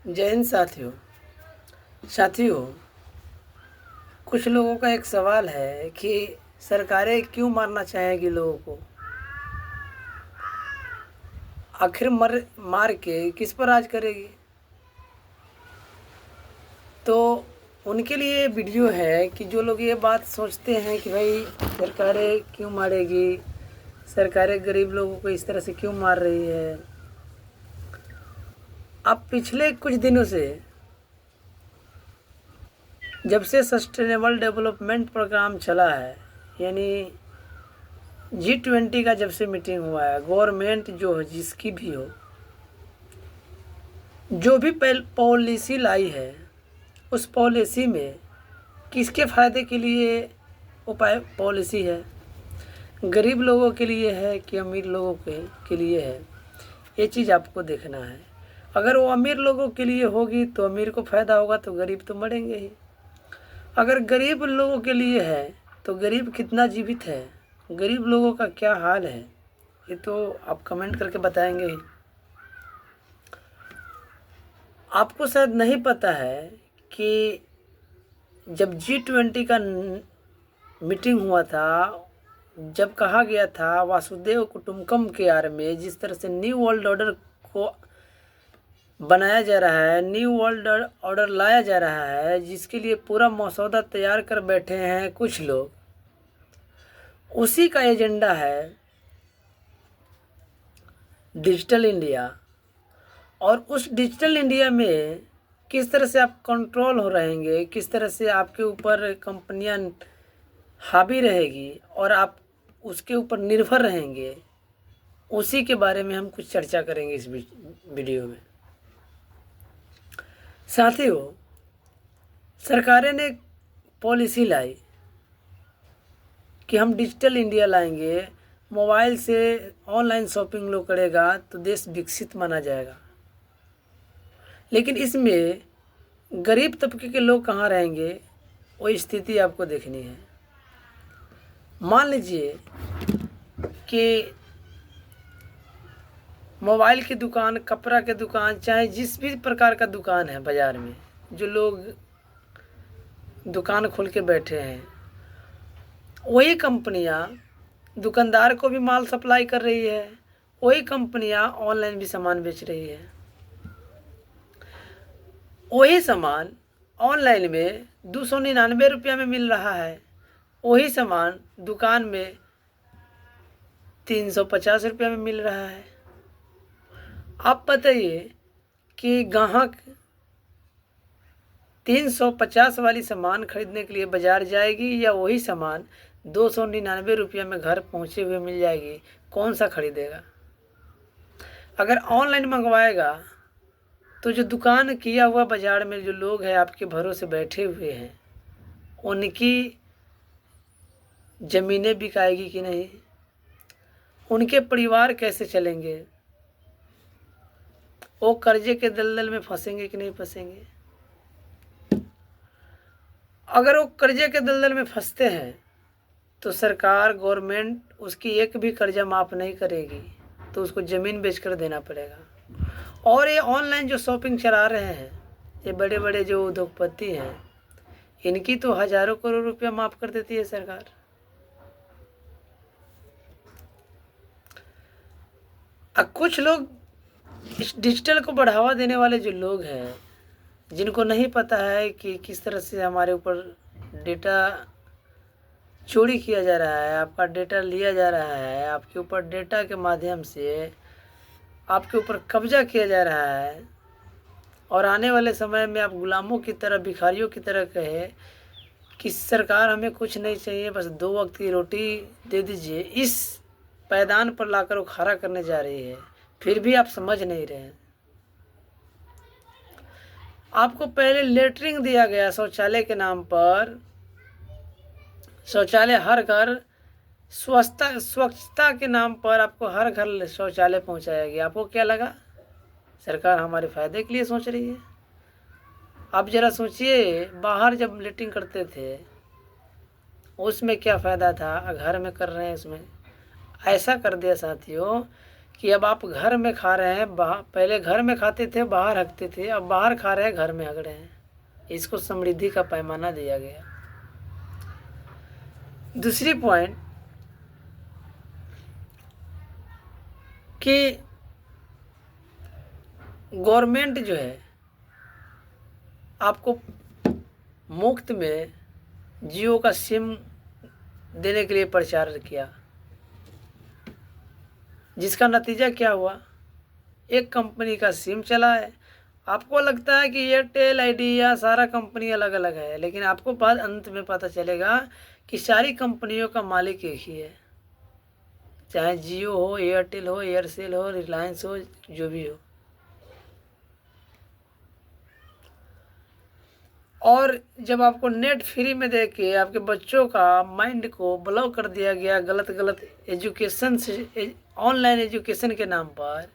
जय हिंद साथियों। कुछ लोगों का एक सवाल है कि सरकारें क्यों मारना चाहेगी लोगों को, आखिर मार के किस पर राज करेगी। तो उनके लिए वीडियो है कि जो लोग ये बात सोचते हैं कि भाई सरकारें क्यों मारेगी, सरकारें गरीब लोगों को इस तरह से क्यों मार रही है। अब पिछले कुछ दिनों से जब से सस्टेनेबल डेवलपमेंट प्रोग्राम चला है, यानी G20 का जब से मीटिंग हुआ है, गवर्नमेंट जो है जिसकी भी हो, जो भी पॉलिसी लाई है उस पॉलिसी में किसके फ़ायदे के लिए उपाय पॉलिसी है, गरीब लोगों के लिए है कि अमीर लोगों के लिए है, ये चीज़ आपको देखना है। अगर वो अमीर लोगों के लिए होगी तो अमीर को फ़ायदा होगा, तो गरीब तो मरेंगे ही। अगर गरीब लोगों के लिए है तो गरीब कितना जीवित है, गरीब लोगों का क्या हाल है, ये तो आप कमेंट करके बताएंगे ही। आपको शायद नहीं पता है कि जब G20 का मीटिंग हुआ था, जब कहा गया था वासुदेव कुटुंबकम के बारे में, जिस तरह से न्यू वर्ल्ड ऑर्डर को बनाया जा रहा है, न्यू वर्ल्ड ऑर्डर लाया जा रहा है, जिसके लिए पूरा मसौदा तैयार कर बैठे हैं कुछ लोग, उसी का एजेंडा है डिजिटल इंडिया। और उस डिजिटल इंडिया में किस तरह से आप कंट्रोल हो रहेंगे, किस तरह से आपके ऊपर कंपनियां हावी रहेगी और आप उसके ऊपर निर्भर रहेंगे, उसी के बारे में हम कुछ चर्चा करेंगे इस वीडियो में। साथियों, सरकारें ने पॉलिसी लाई कि हम डिजिटल इंडिया लाएंगे, मोबाइल से ऑनलाइन शॉपिंग लोग करेगा तो देश विकसित माना जाएगा। लेकिन इसमें गरीब तबके के लोग कहाँ रहेंगे, वो स्थिति आपको देखनी है। मान लीजिए कि मोबाइल की दुकान, कपड़ा की दुकान, चाहे जिस भी प्रकार का दुकान है बाज़ार में, जो लोग दुकान खोल के बैठे हैं, वही कंपनियां दुकानदार को भी माल सप्लाई कर रही है, वही कंपनियां ऑनलाइन भी सामान बेच रही है। वही सामान ऑनलाइन में 299 रुपया में मिल रहा है, वही सामान दुकान में 350 रुपया में मिल रहा है। आप बताइए कि ग्राहक 350 वाली सामान खरीदने के लिए बाज़ार जाएगी या वही सामान 299 रुपया में घर पहुँचे हुए मिल जाएगी, कौन सा खरीदेगा। अगर ऑनलाइन मंगवाएगा तो जो दुकान किया हुआ बाज़ार में जो लोग हैं आपके भरोसे बैठे हुए हैं, उनकी ज़मीनें बिकाएगी कि नहीं, उनके परिवार कैसे चलेंगे, वो कर्जे के दलदल में फंसेंगे कि नहीं फंसेंगे। अगर वो कर्जे के दलदल में फंसते हैं तो सरकार, गवर्नमेंट उसकी एक भी कर्जा माफ़ नहीं करेगी, तो उसको ज़मीन बेचकर देना पड़ेगा। और ये ऑनलाइन जो शॉपिंग चला रहे हैं, ये बड़े बड़े जो उद्योगपति हैं, इनकी तो हज़ारों करोड़ रुपया माफ़ कर देती है सरकार। अब कुछ लोग इस डिजिटल को बढ़ावा देने वाले जो लोग हैं, जिनको नहीं पता है कि किस तरह से हमारे ऊपर डेटा चोरी किया जा रहा है, आपका डेटा लिया जा रहा है, आपके ऊपर डेटा के माध्यम से आपके ऊपर कब्जा किया जा रहा है, और आने वाले समय में आप गुलामों की तरह, भिखारियों की तरह कहे कि सरकार हमें कुछ नहीं चाहिए, बस 2 वक्त की रोटी दे दीजिए, इस पैदान पर लाकर वो खड़ा करने जा रही है, फिर भी आप समझ नहीं रहे हैं। आपको पहले लेटरिंग दिया गया शौचालय के नाम पर, शौचालय हर घर, स्वच्छता के नाम पर आपको हर घर शौचालय पहुंचाया गया। आपको क्या लगा सरकार हमारे फ़ायदे के लिए सोच रही है। आप ज़रा सोचिए, बाहर जब लेटरिंग करते थे उसमें क्या फ़ायदा था, घर में कर रहे हैं उसमें। ऐसा कर दिया साथियों कि अब आप घर में खा रहे हैं, पहले घर में खाते थे, बाहर हकते थे, अब बाहर खा रहे हैं, घर में हक रहे हैं। इसको समृद्धि का पैमाना दिया गया। दूसरी पॉइंट कि गवर्नमेंट जो है आपको मुफ्त में जियो का सिम देने के लिए प्रचार किया, जिसका नतीजा क्या हुआ, एक कंपनी का सिम चला है। आपको लगता है कि एयरटेल, आइडिया सारा कंपनी अलग अलग है, लेकिन आपको बाद अंत में पता चलेगा कि सारी कंपनियों का मालिक एक ही है, चाहे जियो हो, एयरटेल हो, एयरसेल हो, रिलायंस हो, जो भी हो। और जब आपको नेट फ्री में दे के आपके बच्चों का माइंड को ब्लॉक कर दिया गया गलत गलत एजुकेशन से, ऑनलाइन एजुकेशन के नाम पर,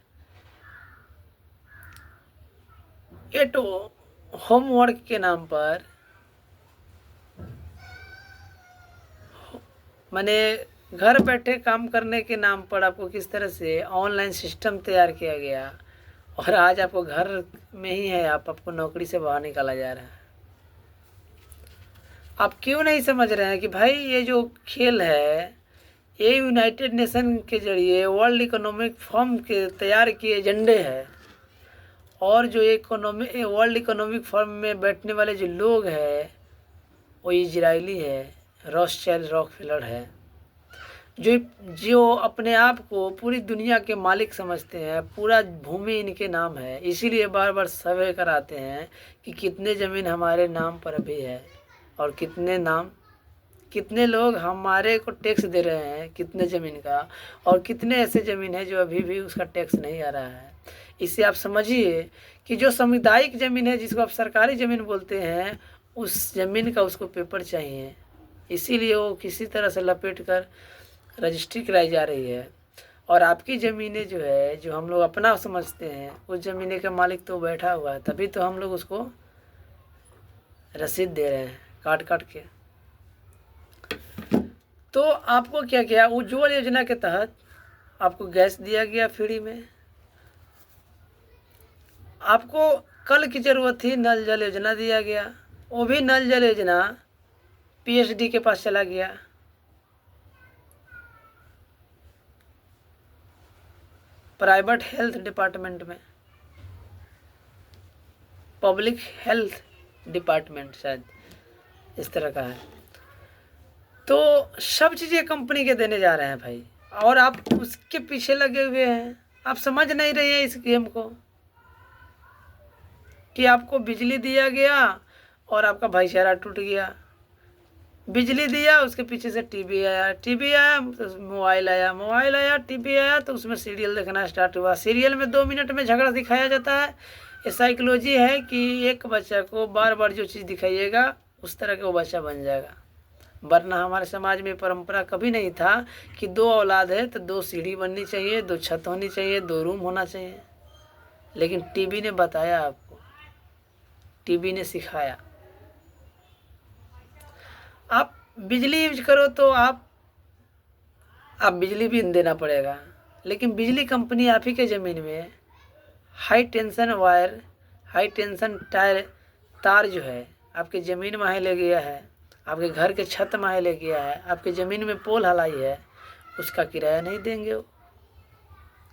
ये तो होमवर्क के नाम पर, माने घर बैठे काम करने के नाम पर आपको किस तरह से ऑनलाइन सिस्टम तैयार किया गया, और आज आपको घर में ही है, आपको नौकरी से बाहर निकाला जा रहा है। आप क्यों नहीं समझ रहे हैं कि भाई ये जो खेल है ये यूनाइटेड नेशन के जरिए वर्ल्ड इकोनॉमिक फोरम के तैयार किए एजेंडे है, और जो वर्ल्ड इकोनॉमिक फोरम में बैठने वाले जो लोग हैं वो इजरायली है, रॉथस्चाइल्ड रॉकफेलर है, जो अपने आप को पूरी दुनिया के मालिक समझते हैं, पूरा भूमि इनके नाम है। इसीलिए बार बार सर्वे कराते हैं कि कितने ज़मीन हमारे नाम पर अभी है, और कितने लोग हमारे को टैक्स दे रहे हैं, कितने ज़मीन का, और कितने ऐसे ज़मीन है जो अभी भी उसका टैक्स नहीं आ रहा है। इससे आप समझिए कि जो सामुदायिक ज़मीन है, जिसको आप सरकारी ज़मीन बोलते हैं, उस ज़मीन का उसको पेपर चाहिए, इसीलिए वो किसी तरह से लपेट कर रजिस्ट्री कराई जा रही है। और आपकी ज़मीनें जो है, जो हम लोग अपना समझते हैं, उस ज़मीने का मालिक तो बैठा हुआ है, तभी तो हम लोग उसको रसीद दे रहे हैं काट काट के। तो आपको क्या किया, उज्ज्वल योजना के तहत आपको गैस दिया गया फ्री में। आपको कल की ज़रूरत थी, नल जल योजना दिया गया, वो भी नल जल योजना पीएचडी के पास चला गया। प्राइवेट हेल्थ डिपार्टमेंट में, पब्लिक हेल्थ डिपार्टमेंट शायद इस तरह का है। तो सब चीज़ें कंपनी के देने जा रहे हैं भाई, और आप उसके पीछे लगे हुए हैं। आप समझ नहीं रहे हैं इस गेम को कि आपको बिजली दिया गया और आपका भाईचारा टूट गया। बिजली दिया, उसके पीछे से टीवी आया, टीवी आया तो मोबाइल आया, मोबाइल आया, टीवी आया, तो उसमें सीरियल देखना स्टार्ट हुआ। सीरियल में 2 मिनट में झगड़ा दिखाया जाता है। ये साइकोलॉजी है कि एक बच्चा को बार बार जो चीज़ दिखाइएगा उस तरह का वो बच्चा बन जाएगा। वरना हमारे समाज में परंपरा कभी नहीं था कि 2 औलाद है तो 2 सीढ़ी बननी चाहिए, 2 छत होनी चाहिए, 2 रूम होना चाहिए। लेकिन टीवी ने बताया आपको, टीवी ने सिखाया। आप बिजली यूज करो तो आप बिजली भी देना पड़ेगा, लेकिन बिजली कंपनी आप ही के ज़मीन में high tension wire, high tension तार जो है आपके ज़मीन में ले गया है, आपके घर के छत में ले गया है, आपके ज़मीन में पोल हलाई है, उसका किराया नहीं देंगे वो,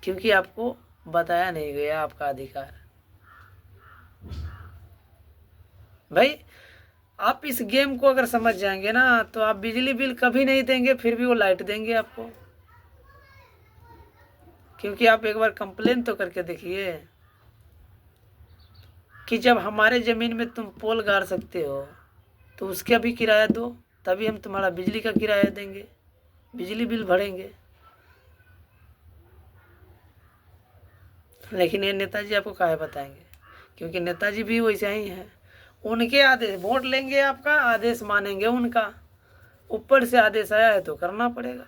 क्योंकि आपको बताया नहीं गया आपका अधिकार। भाई आप इस गेम को अगर समझ जाएंगे ना, तो आप बिजली बिल कभी नहीं देंगे, फिर भी वो लाइट देंगे आपको। क्योंकि आप एक बार कंप्लेन तो करके देखिए कि जब हमारे ज़मीन में तुम पोल गाड़ सकते हो तो उसका भी किराया दो, तभी हम तुम्हारा बिजली का किराया देंगे, बिजली बिल भरेंगे। लेकिन ये नेताजी आपको काहे बताएंगे, क्योंकि नेताजी भी वैसे ही हैं। उनके आदेश, वोट लेंगे आपका, आदेश मानेंगे उनका, ऊपर से आदेश आया है तो करना पड़ेगा।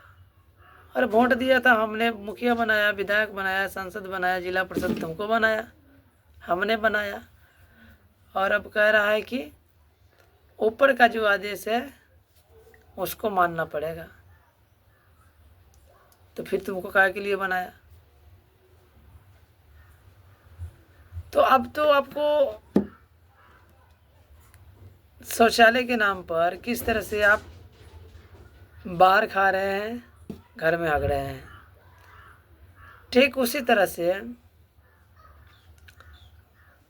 और वोट दिया था हमने, मुखिया बनाया, विधायक बनाया, सांसद बनाया, जिला परिषद तुमको बनाया, हमने बनाया, और अब कह रहा है कि ऊपर का जो आदेश है उसको मानना पड़ेगा। तो फिर तुमको काहे के लिए बनाया? तो अब तो आपको शौचालय के नाम पर किस तरह से आप बाहर खा रहे हैं, घर में हग रहे हैं। ठीक उसी तरह से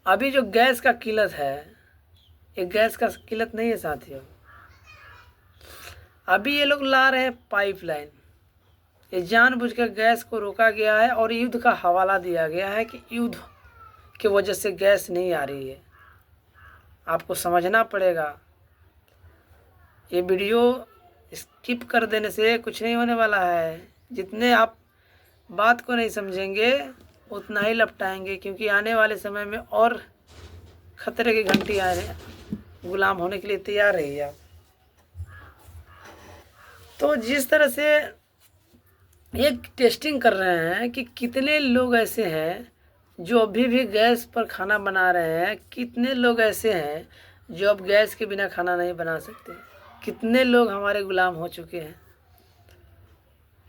अभी जो गैस का किल्लत है, ये गैस का किल्लत नहीं है साथियों। अभी ये लोग ला रहे हैं पाइपलाइन, ये जानबूझकर गैस को रोका गया है और युद्ध का हवाला दिया गया है कि युद्ध की वजह से गैस नहीं आ रही है। आपको समझना पड़ेगा, ये वीडियो स्किप कर देने से कुछ नहीं होने वाला है। जितने आप बात को नहीं समझेंगे उतना ही लपटाएंगे, क्योंकि आने वाले समय में और खतरे की घंटी आने गुलाम होने के लिए तैयार रहिए आप। तो जिस तरह से एक टेस्टिंग कर रहे हैं कि कितने लोग ऐसे हैं जो अभी भी गैस पर खाना बना रहे हैं, कितने लोग ऐसे हैं जो अब गैस के बिना खाना नहीं बना सकते, कितने लोग हमारे गुलाम हो चुके हैं।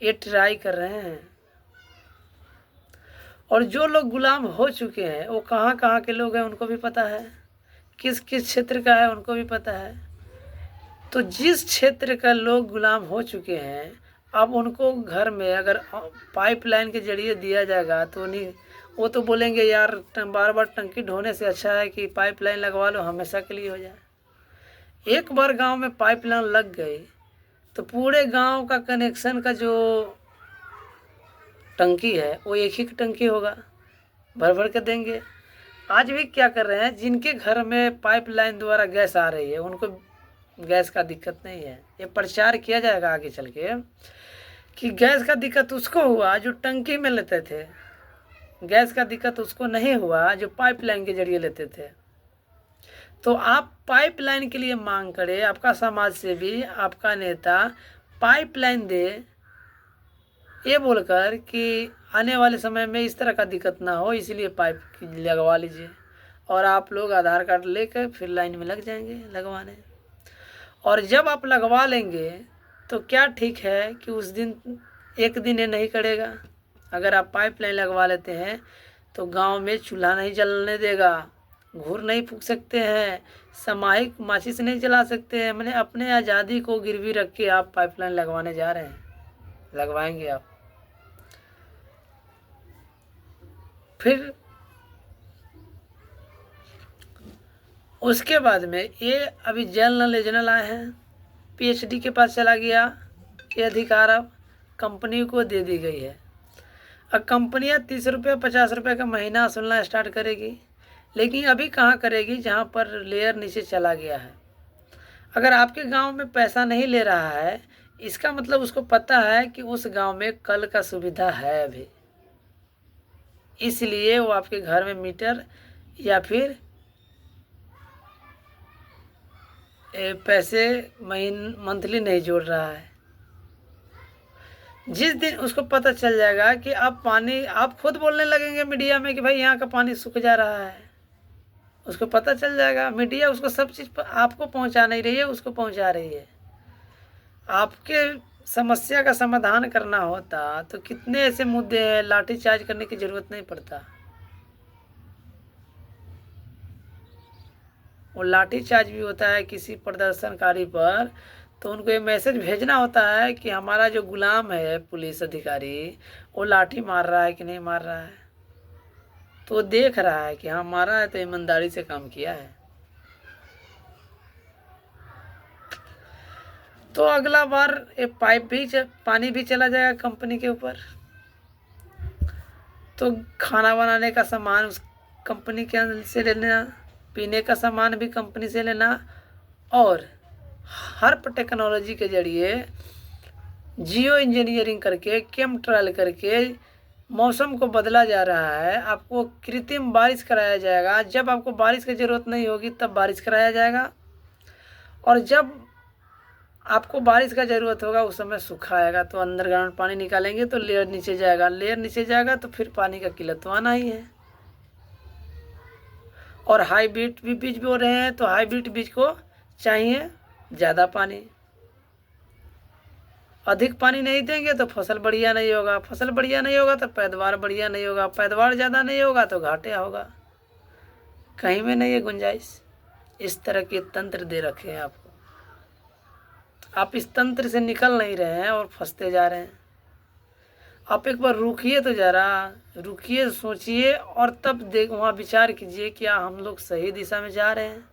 ये ट्राई कर रहे हैं, और जो लोग गुलाम हो चुके हैं वो कहाँ कहाँ के लोग हैं उनको भी पता है, किस किस क्षेत्र का है उनको भी पता है। तो जिस क्षेत्र का लोग गुलाम हो चुके हैं, अब उनको घर में अगर पाइपलाइन के जरिए दिया जाएगा तो नहीं, वो तो बोलेंगे यार बार बार टंकी ढोने से अच्छा है कि पाइपलाइन लगवा लो, हमेशा के लिए हो जाए। एक बार गांव में पाइपलाइन लग गई तो पूरे गांव का कनेक्शन का जो टंकी है वो एक ही टंकी होगा, भर भर के देंगे। आज भी क्या कर रहे हैं, जिनके घर में पाइपलाइन द्वारा गैस आ रही है उनको गैस का दिक्कत नहीं है। ये प्रचार किया जाएगा आगे चल के कि गैस का दिक्कत उसको हुआ जो टंकी में लेते थे, गैस का दिक्कत उसको नहीं हुआ जो पाइपलाइन के जरिए लेते थे। तो आप पाइपलाइन के लिए मांग करें, आपका समाज सेवी, आपका नेता पाइपलाइन दे, ये बोलकर कि आने वाले समय में इस तरह का दिक्कत ना हो इसलिए पाइप लगवा लीजिए, और आप लोग आधार कार्ड लेकर फिर लाइन में लग जाएंगे लगवाने। और जब आप लगवा लेंगे तो क्या ठीक है कि उस दिन एक दिन ये नहीं करेगा। अगर आप पाइपलाइन लगवा लेते हैं तो गांव में चूल्हा नहीं जलने देगा, घूर नहीं फूंक सकते हैं, सामूहिक माचिस नहीं जला सकते हैं। मैंने अपने आज़ादी को गिरवी रख के आप पाइपलाइन लगवाने जा रहे हैं, लगवाएंगे आप। फिर उसके बाद में ये अभी जल नल योजना लाए हैं, पीएचडी के पास चला गया, ये अधिकार अब कंपनी को दे दी गई है। अब कंपनियां 30 रुपये 50 रुपये का महीना वसूलना स्टार्ट करेगी, लेकिन अभी कहाँ करेगी जहाँ पर लेयर नीचे चला गया है। अगर आपके गांव में पैसा नहीं ले रहा है, इसका मतलब उसको पता है कि उस गांव में कल का सुविधा है अभी, इसलिए वो आपके घर में मीटर या फिर पैसे मंथली नहीं जोड़ रहा है। जिस दिन उसको पता चल जाएगा कि अब पानी, आप खुद बोलने लगेंगे मीडिया में कि भाई यहाँ का पानी सूख जा रहा है, उसको पता चल जाएगा। मीडिया उसको सब चीज़ आपको पहुँचा नहीं रही है, उसको पहुँचा रही है। आपके समस्या का समाधान करना होता तो कितने ऐसे मुद्दे हैं, लाठीचार्ज करने की ज़रूरत नहीं पड़ता। वो लाठीचार्ज भी होता है किसी प्रदर्शनकारी पर, तो उनको ये मैसेज भेजना होता है कि हमारा जो गुलाम है पुलिस अधिकारी वो लाठी मार रहा है कि नहीं मार रहा है, तो वो देख रहा है कि हाँ मारा है तो ईमानदारी से काम किया है। तो अगला बार ये पाइप भी पानी भी चला जाएगा कंपनी के ऊपर, तो खाना बनाने का सामान उस कंपनी के अंदर से लेना, पीने का सामान भी कंपनी से लेना, और हर टेक्नोलॉजी के जरिए जियो इंजीनियरिंग करके, केम ट्रायल करके मौसम को बदला जा रहा है। आपको कृत्रिम बारिश कराया जाएगा, जब आपको बारिश की ज़रूरत नहीं होगी तब बारिश कराया जाएगा, और जब आपको बारिश का ज़रूरत होगा उस समय सूखा आएगा तो अंडरग्राउंड पानी निकालेंगे तो लेयर नीचे जाएगा, लेयर नीचे जाएगा तो फिर पानी का किल्लत तो आना ही है। और हाइब्रिड भी बीज बो रहे हैं तो हाइब्रिड बीज को चाहिए ज़्यादा पानी, अधिक पानी नहीं देंगे तो फसल बढ़िया नहीं होगा, फसल बढ़िया नहीं होगा तो पैदावार बढ़िया नहीं होगा, पैदावार ज़्यादा नहीं होगा तो घाटे होगा। कहीं में नहीं है गुंजाइश। इस तरह के तंत्र दे रखे हैं आपको, आप इस तंत्र से निकल नहीं रहे हैं और फंसते जा रहे हैं। आप एक बार रुकिए तो ज़रा, रुकिए, सोचिए और तब देख वहाँ विचार कीजिए क्या हम लोग सही दिशा में जा रहे हैं।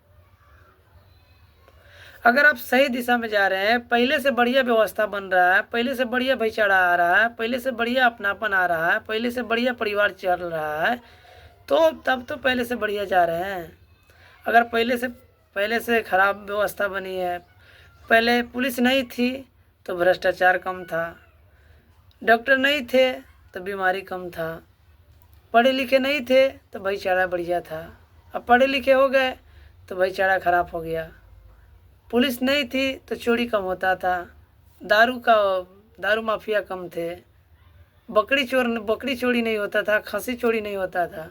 अगर आप सही दिशा में जा रहे हैं, पहले से बढ़िया व्यवस्था बन रहा है, पहले से बढ़िया भाईचारा आ रहा है, पहले से बढ़िया अपनापन आ रहा है, पहले से बढ़िया परिवार चल रहा है, तो तब तो पहले से बढ़िया जा रहे हैं। अगर पहले से खराब व्यवस्था बनी है, पहले पुलिस नहीं थी तो भ्रष्टाचार कम था, डॉक्टर नहीं थे तो बीमारी कम था, पढ़े लिखे नहीं थे तो भाईचारा बढ़िया था। अब पढ़े लिखे हो गए तो भाईचारा खराब हो गया। पुलिस नहीं थी तो चोरी कम होता था, दारू माफिया कम थे, बकरी चोरी नहीं होता था, खसी चोरी नहीं होता था,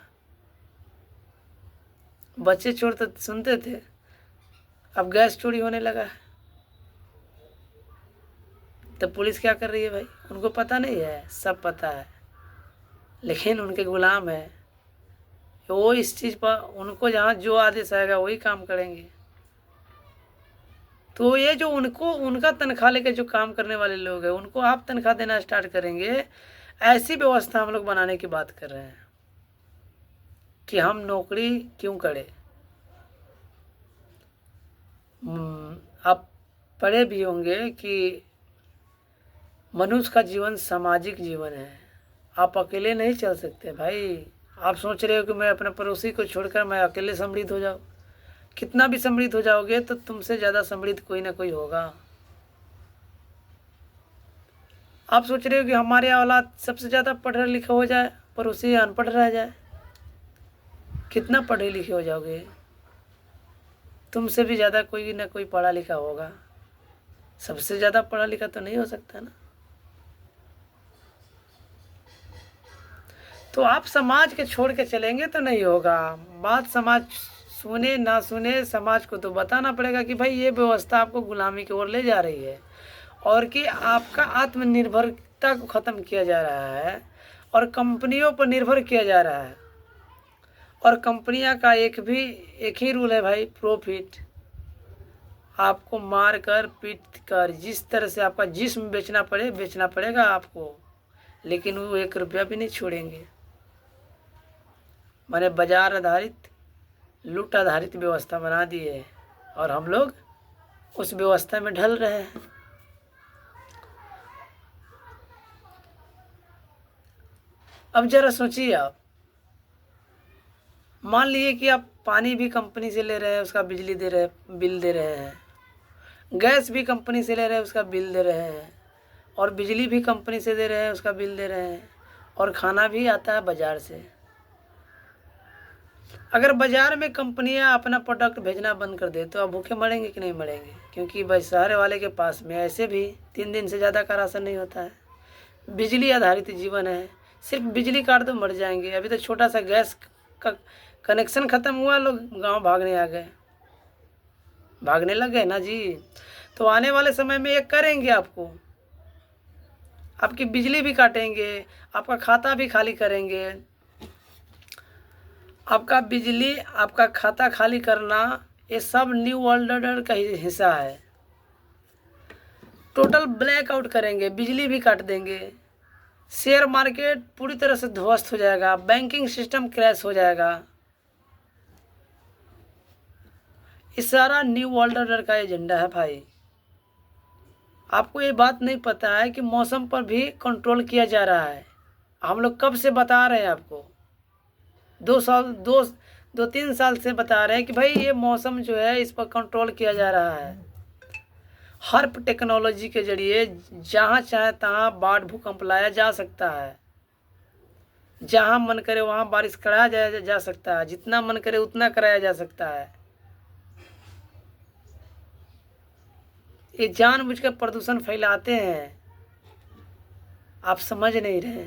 बच्चे चोर तो सुनते थे। अब गैस चोरी होने लगा है तो पुलिस क्या कर रही है भाई? उनको पता नहीं है? सब पता है, लेकिन उनके गुलाम है। वो इस चीज़ पर उनको जहाँ जो आदेश आएगा वही काम करेंगे। तो ये जो उनका तनख्वाह लेकर जो काम करने वाले लोग हैं, उनको आप तनख्वाह देना स्टार्ट करेंगे। ऐसी व्यवस्था हम लोग बनाने की बात कर रहे हैं कि हम नौकरी क्यों करें। आप पढ़े भी होंगे कि मनुष्य का जीवन सामाजिक जीवन है, आप अकेले नहीं चल सकते भाई। आप सोच रहे हो कि मैं अपने पड़ोसी को छोड़कर मैं अकेले समृद्ध हो जाऊँ। कितना भी समृद्ध हो जाओगे तो तुमसे ज़्यादा समृद्ध कोई ना कोई होगा। आप सोच रहे हो कि हमारे औलाद सबसे ज़्यादा पढ़ा लिखा हो जाए, पड़ोसी अनपढ़ रह जाए। कितना पढ़े लिखे हो जाओगे? तुमसे भी ज़्यादा कोई ना कोई पढ़ा लिखा होगा। सबसे ज़्यादा पढ़ा लिखा तो नहीं हो सकता ना। तो आप समाज के छोड़ के चलेंगे तो नहीं होगा। बात समाज सुने ना सुने, समाज को तो बताना पड़ेगा कि भाई ये व्यवस्था आपको गुलामी की ओर ले जा रही है और कि आपका आत्मनिर्भरता को ख़त्म किया जा रहा है और कंपनियों पर निर्भर किया जा रहा है। और कंपनियां का एक ही रूल है भाई, प्रॉफिट। आपको मार कर पीट कर जिस तरह से आपका जिस्म बेचना पड़ेगा आपको, लेकिन वो 1 रुपया भी नहीं छोड़ेंगे। मैंने बाजार आधारित, लूट आधारित व्यवस्था बना दी है और हम लोग उस व्यवस्था में ढल रहे हैं। अब जरा सोचिए, आप मान लीजिए कि आप पानी भी कंपनी से ले रहे हैं, उसका बिल दे रहे हैं, गैस भी कंपनी से ले रहे हैं, उसका बिल दे रहे हैं, और बिजली भी कंपनी से दे रहे हैं, उसका बिल दे रहे हैं, और खाना भी आता है बाज़ार से। अगर बाज़ार में कंपनियां अपना प्रोडक्ट भेजना बंद कर दे तो आप भूखे मरेंगे कि नहीं मरेंगे? क्योंकि भाई शहर वाले के पास में ऐसे भी 3 दिन से ज़्यादा का राशन नहीं होता है। बिजली आधारित जीवन है, सिर्फ बिजली काट दो मर जाएंगे। अभी तो छोटा सा गैस का कनेक्शन ख़त्म हुआ, लोग गांव भागने लग गए ना जी। तो आने वाले समय में ये करेंगे, आपकी बिजली भी काटेंगे, आपका खाता भी खाली करेंगे। आपका खाता खाली करना, ये सब न्यू वर्ल्ड ऑर्डर का हिस्सा है। टोटल ब्लैकआउट करेंगे, बिजली भी काट देंगे, शेयर मार्केट पूरी तरह से ध्वस्त हो जाएगा, बैंकिंग सिस्टम क्रैश हो जाएगा। इस सारा न्यू वर्ल्ड ऑर्डर का एजेंडा है भाई। आपको ये बात नहीं पता है कि मौसम पर भी कंट्रोल किया जा रहा है। हम लोग कब से बता रहे हैं आपको, 2-3 साल से बता रहे हैं कि भाई ये मौसम जो है इस पर कंट्रोल किया जा रहा है। हर टेक्नोलॉजी के जरिए जहाँ चाहे तहाँ बाढ़ भूकंप लाया जा सकता है, जहाँ मन करे वहाँ बारिश कराया जा सकता है, जितना मन करे उतना कराया जा सकता है। ये जानबूझकर प्रदूषण फैलाते हैं, आप समझ नहीं रहे।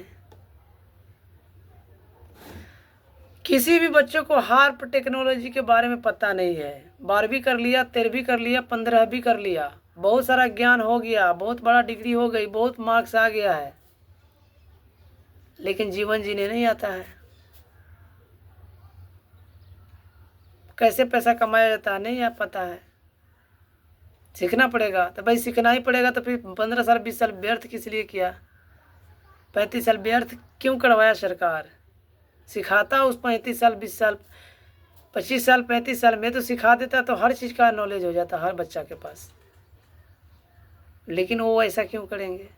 किसी भी बच्चों को हार्प टेक्नोलॉजी के बारे में पता नहीं है। 12वीं कर लिया, 13वीं कर लिया, 15वीं कर लिया, बहुत सारा ज्ञान हो गया, बहुत बड़ा डिग्री हो गई, बहुत मार्क्स आ गया है, लेकिन जीवन जीने नहीं आता है। कैसे पैसा कमाया जाता है नहीं आप पता है, सीखना पड़ेगा। तो भाई सीखना ही पड़ेगा, तो फिर 15 साल 20 साल व्यर्थ किस लिए किया, 35 साल व्यर्थ क्यों करवाया सरकार। सिखाता उस 35 साल 20 साल 25 साल 35 साल में तो सिखा देता, तो हर चीज़ का नॉलेज हो जाता हर बच्चा के पास। लेकिन वो ऐसा क्यों करेंगे,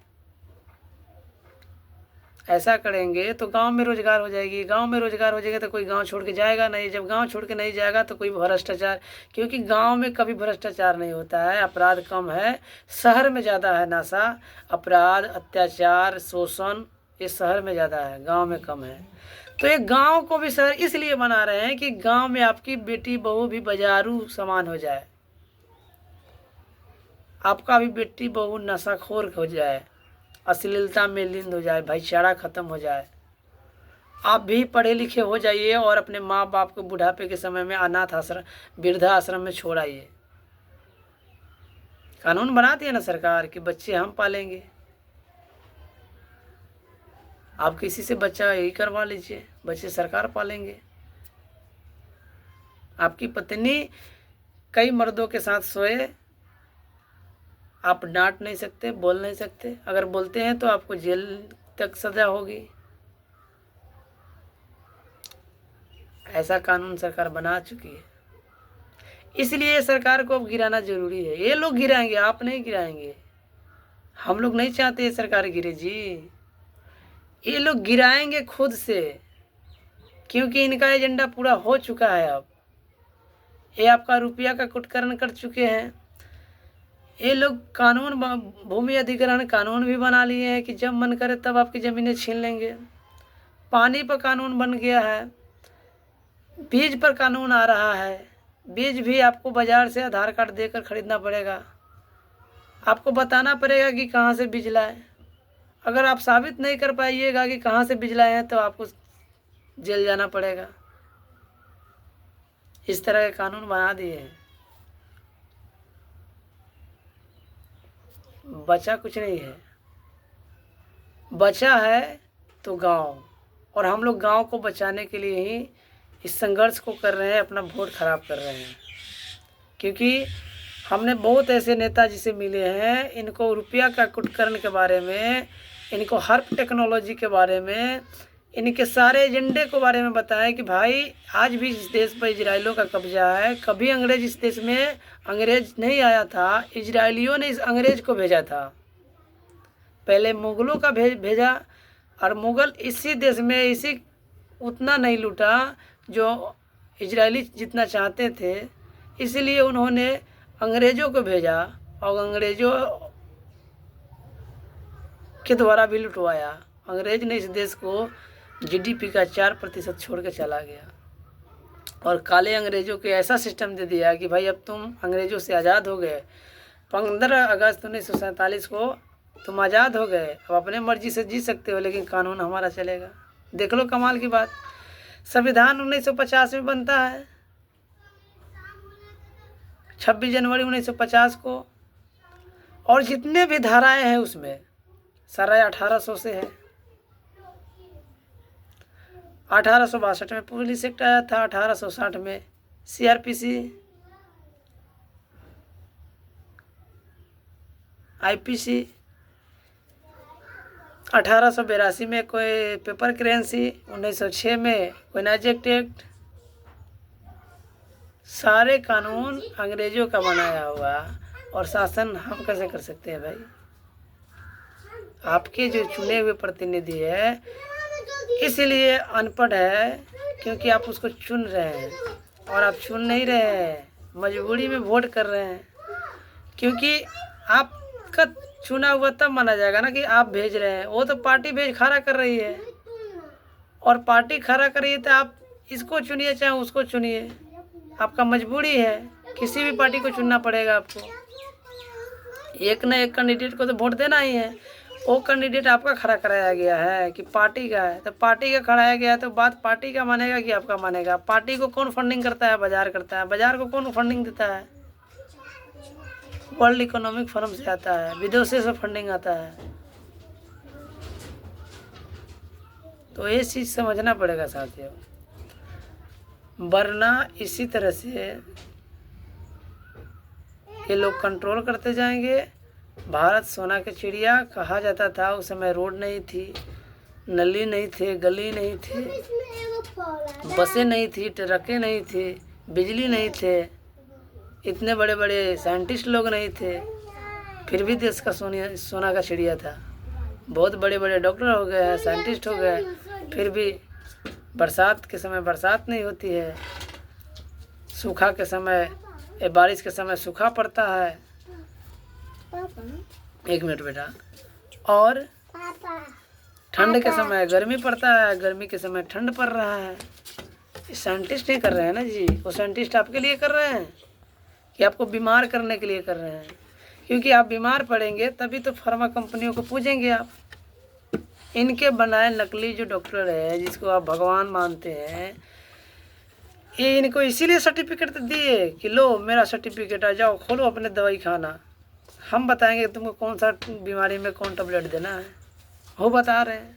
ऐसा करेंगे तो गांव में रोजगार हो जाएगी, गांव में रोजगार हो जाएगा तो कोई गांव छोड़ के जाएगा नहीं, जब गांव छोड़ के नहीं जाएगा तो कोई भ्रष्टाचार, क्योंकि गांव में कभी भ्रष्टाचार नहीं होता है, अपराध कम है। शहर में ज़्यादा है नशा, अपराध, अत्याचार, शोषण, ये शहर में ज़्यादा है, गांव में कम है। तो ये गांव को भी शहर इसलिए बना रहे हैं कि गांव में आपकी बेटी बहू भी बाजारू समान हो जाए, आपका भी बेटी बहू नशाखोर हो जाए, अश्लीलता में लीन हो जाए, भाईचारा खत्म हो जाए, आप भी पढ़े लिखे हो जाइए और अपने माँ बाप को बुढ़ापे के समय में अनाथ आश्रम वृद्धा आश्रम में छोड़ आइए। कानून बना दिया ना सरकार कि बच्चे हम पालेंगे, आप किसी से बच्चा यही करवा लीजिए, बच्चे सरकार पालेंगे। आपकी पत्नी कई मर्दों के साथ सोए, आप डांट नहीं सकते, बोल नहीं सकते, अगर बोलते हैं तो आपको जेल तक सजा होगी। ऐसा कानून सरकार बना चुकी है, इसलिए सरकार को अब गिराना जरूरी है। ये लोग गिराएंगे, आप नहीं गिराएंगे, हम लोग नहीं चाहते सरकार गिरे जी, ये लोग गिराएंगे खुद से, क्योंकि इनका एजेंडा पूरा हो चुका है। अब ये आपका रुपया का कुटकर्म कर चुके हैं। ये लोग कानून, भूमि अधिग्रहण कानून भी बना लिए हैं कि जब मन करे तब आपकी ज़मीनें छीन लेंगे। पानी पर कानून बन गया है, बीज पर कानून आ रहा है, बीज भी आपको बाज़ार से आधार कार्ड देकर खरीदना पड़ेगा, आपको बताना पड़ेगा कि कहाँ से बीज लाए। अगर आप साबित नहीं कर पाइएगा कि कहाँ से बीज लाए हैं तो आपको जेल जाना पड़ेगा। इस तरह के कानून बना दिए हैं। बचा कुछ नहीं है, बचा है तो गांव, और हम लोग गांव को बचाने के लिए ही इस संघर्ष को कर रहे हैं, अपना वोट खराब कर रहे हैं। क्योंकि हमने बहुत ऐसे नेता जिसे मिले हैं, इनको रुपया का कुटकर्म के बारे में, इनको हर्प टेक्नोलॉजी के बारे में, इनके सारे एजेंडे के बारे में बताया कि भाई आज भी इस देश पर इजराइलियों का कब्जा है। कभी अंग्रेज इस देश में अंग्रेज नहीं आया था, इजराइलियों ने इस अंग्रेज को भेजा था। पहले मुग़लों का भेजा, और मुग़ल इसी देश में इसी उतना नहीं लूटा जो इजरायली जितना चाहते थे, इसलिए उन्होंने अंग्रेज़ों को भेजा और अंग्रेज़ों के द्वारा भी लुटवाया। अंग्रेज ने इस देश को जीडीपी का 4% छोड़ के चला गया, और काले अंग्रेज़ों के ऐसा सिस्टम दे दिया कि भाई अब तुम अंग्रेज़ों से आज़ाद हो गए, 15 अगस्त 1947 को तुम आज़ाद हो गए, अब अपने मर्जी से जी सकते हो, लेकिन कानून हमारा चलेगा। देख लो कमाल की बात, संविधान 1950 में बनता है, 26 जनवरी 1950 को, और जितने भी धाराएं हैं उसमें सारा 1800 से है। 1862 में पुलिस एक्ट आया था, 1860 में सीआरपीसी, आईपीसी, 1882 में कोई पेपर करेंसी, 1906 में कोई नाइजेक्ट एक्ट। सारे कानून अंग्रेजों का बनाया हुआ, और शासन हम कैसे कर सकते हैं भाई। आपके जो चुने हुए प्रतिनिधि है इसलिए अनपढ़ है, क्योंकि आप उसको चुन रहे हैं, और आप चुन नहीं रहे हैं, मजबूरी में वोट कर रहे हैं। क्योंकि आपका चुना हुआ तब माना जाएगा ना कि आप भेज रहे हैं, वो तो पार्टी भेज खड़ा कर रही है, और पार्टी खड़ा कर रही है तो आप इसको चुनिए चाहे उसको चुनिए, आपका मजबूरी है, किसी भी पार्टी को चुनना पड़ेगा आपको। एक न एक कैंडिडेट को तो वोट देना ही है। वो कैंडिडेट आपका खड़ा कराया गया है कि पार्टी का है, तो पार्टी का खड़ाया गया है तो बात पार्टी का मानेगा कि आपका मानेगा। पार्टी को कौन फंडिंग करता है? बाजार करता है। बाजार को कौन फंडिंग देता है? वर्ल्ड इकोनॉमिक फोरम से आता है, विदेशों से फंडिंग आता है। तो ये चीज़ समझना पड़ेगा साथियों। वरना इसी तरह से ये लोग कंट्रोल करते जाएंगे। भारत सोना की चिड़िया कहा जाता था। उस समय रोड नहीं थी, नली नहीं थे, गली नहीं थे, बसें नहीं थी, ट्रकें नहीं थी, बिजली नहीं थे, इतने बड़े बड़े साइंटिस्ट लोग नहीं थे, फिर भी देश का सोना का चिड़िया था। बहुत बड़े बड़े डॉक्टर हो गए हैं, साइंटिस्ट हो गए, फिर भी बरसात के समय बरसात नहीं होती है, सूखा के समय बारिश के समय सूखा पड़ता है। एक मिनट बेटा। और ठंड के समय गर्मी पड़ता है, गर्मी के समय ठंड पड़ रहा है। साइंटिस्ट नहीं कर रहे हैं ना जी, वो साइंटिस्ट आपके लिए कर रहे हैं कि आपको बीमार करने के लिए कर रहे हैं। क्योंकि आप बीमार पड़ेंगे तभी तो फार्मा कंपनियों को पूजेंगे आप। इनके बनाए नकली जो डॉक्टर है, जिसको आप भगवान मानते हैं, ये इनको इसीलिए सर्टिफिकेट दिए कि लो मेरा सर्टिफिकेट आ जाओ, खोलो अपने दवाई खाना, हम बताएंगे तुमको कौन सा बीमारी में कौन टैबलेट देना है। वो बता रहे हैं,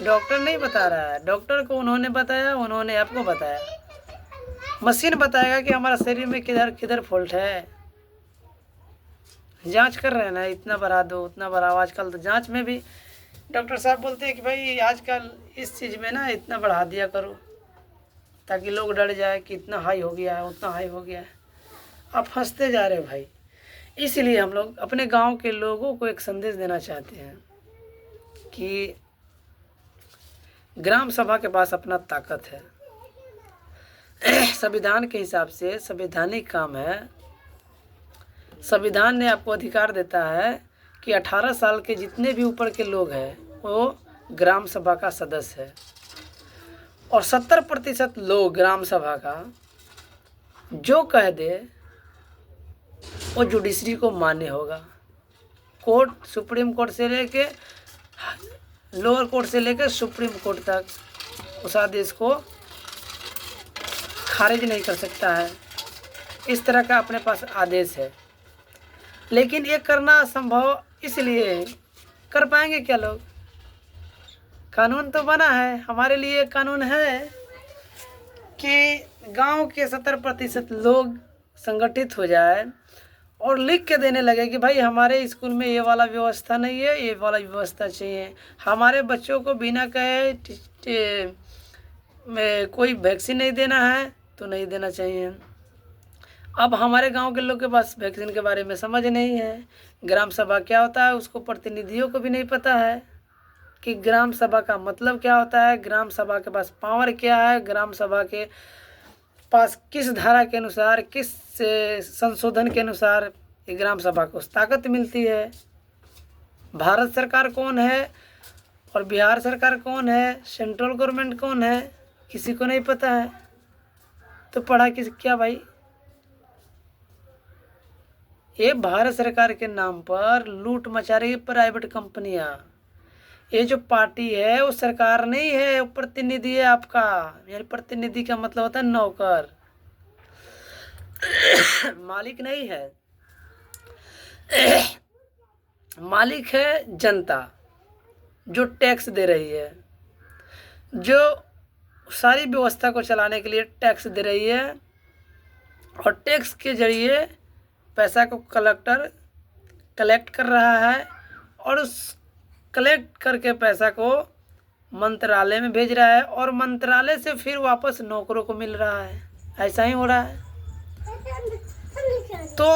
डॉक्टर नहीं बता रहा है। डॉक्टर को उन्होंने बताया, उन्होंने आपको बताया। मशीन बताएगा कि हमारा शरीर में किधर किधर फॉल्ट है। जांच कर रहे हैं ना, इतना बढ़ा दो उतना बढ़ाओ। आजकल तो जांच में भी डॉक्टर साहब बोलते हैं कि भाई आजकल इस चीज़ में ना इतना बढ़ा दिया करो, ताकि लोग डर जाए कि इतना हाई हो गया है, उतना हाई हो गया है। आप फंसते जा रहे हो भाई। इसलिए हम लोग अपने गांव के लोगों को एक संदेश देना चाहते हैं कि ग्राम सभा के पास अपना ताकत है। संविधान के हिसाब से संवैधानिक काम है। संविधान ने आपको अधिकार देता है कि 18 साल के जितने भी ऊपर के लोग हैं वो ग्राम सभा का सदस्य है। और 70% लोग ग्राम सभा का जो कह दे वो जुडिशरी को मान्य होगा। कोर्ट, सुप्रीम कोर्ट से लेके लोअर कोर्ट से लेकर सुप्रीम कोर्ट तक उस आदेश को खारिज नहीं कर सकता है। इस तरह का अपने पास आदेश है। लेकिन ये करना असंभव इसलिए कर पाएंगे क्या लोग? कानून तो बना है, हमारे लिए कानून है कि गांव के 70% लोग संगठित हो जाए और लिख के देने लगे कि भाई हमारे स्कूल में ये वाला व्यवस्था नहीं है, ये वाला व्यवस्था चाहिए। हमारे बच्चों को बिना कहे में कोई वैक्सीन नहीं देना है तो नहीं देना चाहिए। अब हमारे गांव के लोग के पास वैक्सीन के बारे में समझ नहीं है। ग्राम सभा क्या होता है उसको प्रतिनिधियों को भी नहीं पता है कि ग्राम सभा का मतलब क्या होता है, ग्राम सभा के पास पावर क्या है, ग्राम सभा के पास किस धारा के अनुसार, किस संशोधन के अनुसार ये ग्राम सभा को ताकत मिलती है। भारत सरकार कौन है और बिहार सरकार कौन है, सेंट्रल गवर्नमेंट कौन है, किसी को नहीं पता है। तो पढ़ा किस क्या भाई? ये भारत सरकार के नाम पर लूट मचा रही है प्राइवेट कंपनियां। ये जो पार्टी है वो सरकार नहीं है, वो प्रतिनिधि है आपका। यानी प्रतिनिधि का मतलब होता है नौकर, मालिक नहीं है। मालिक है जनता जो टैक्स दे रही है, जो सारी व्यवस्था को चलाने के लिए टैक्स दे रही है। और टैक्स के जरिए पैसा को कलेक्टर कलेक्ट कर रहा है और उस कलेक्ट करके पैसा को मंत्रालय में भेज रहा है और मंत्रालय से फिर वापस नौकरों को मिल रहा है। ऐसा ही हो रहा है। तो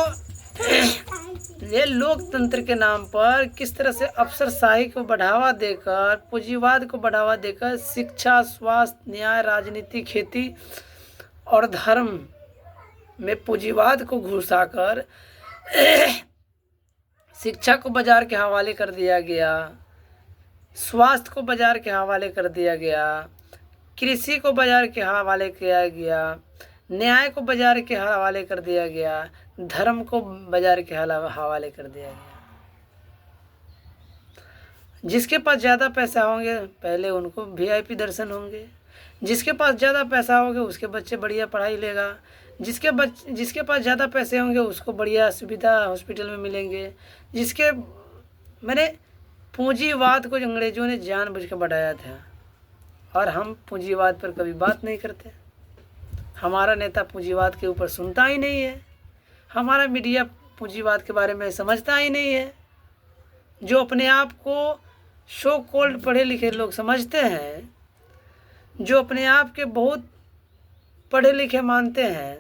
ये लोकतंत्र के नाम पर किस तरह से अफसरशाही को बढ़ावा देकर, पूंजीवाद को बढ़ावा देकर शिक्षा, स्वास्थ्य, न्याय, राजनीति, खेती और धर्म में पूंजीवाद को घुसाकर शिक्षा को बाजार के हवाले कर दिया गया, स्वास्थ्य को बाजार के हवाले कर दिया गया, कृषि को बाजार के हवाले किया गया, न्याय को बाजार के हवाले कर दिया गया, धर्म को बाजार के हवाले कर दिया गया। जिसके पास ज़्यादा पैसा होंगे पहले उनको VIP दर्शन होंगे, जिसके पास ज़्यादा पैसा होगा उसके बच्चे बढ़िया पढ़ाई लेगा, जिसके पास ज़्यादा पैसे होंगे उसको बढ़िया सुविधा हॉस्पिटल में मिलेंगे। जिसके मैंने पूंजीवाद को अंग्रेज़ों ने जानबूझ कर बढ़ाया था और हम पूंजीवाद पर कभी बात नहीं करते। हमारा नेता पूंजीवाद के ऊपर सुनता ही नहीं है, हमारा मीडिया पूंजीवाद के बारे में समझता ही नहीं है। जो अपने आप को सो कॉल्ड पढ़े लिखे लोग समझते हैं, जो अपने आप के बहुत पढ़े लिखे मानते हैं,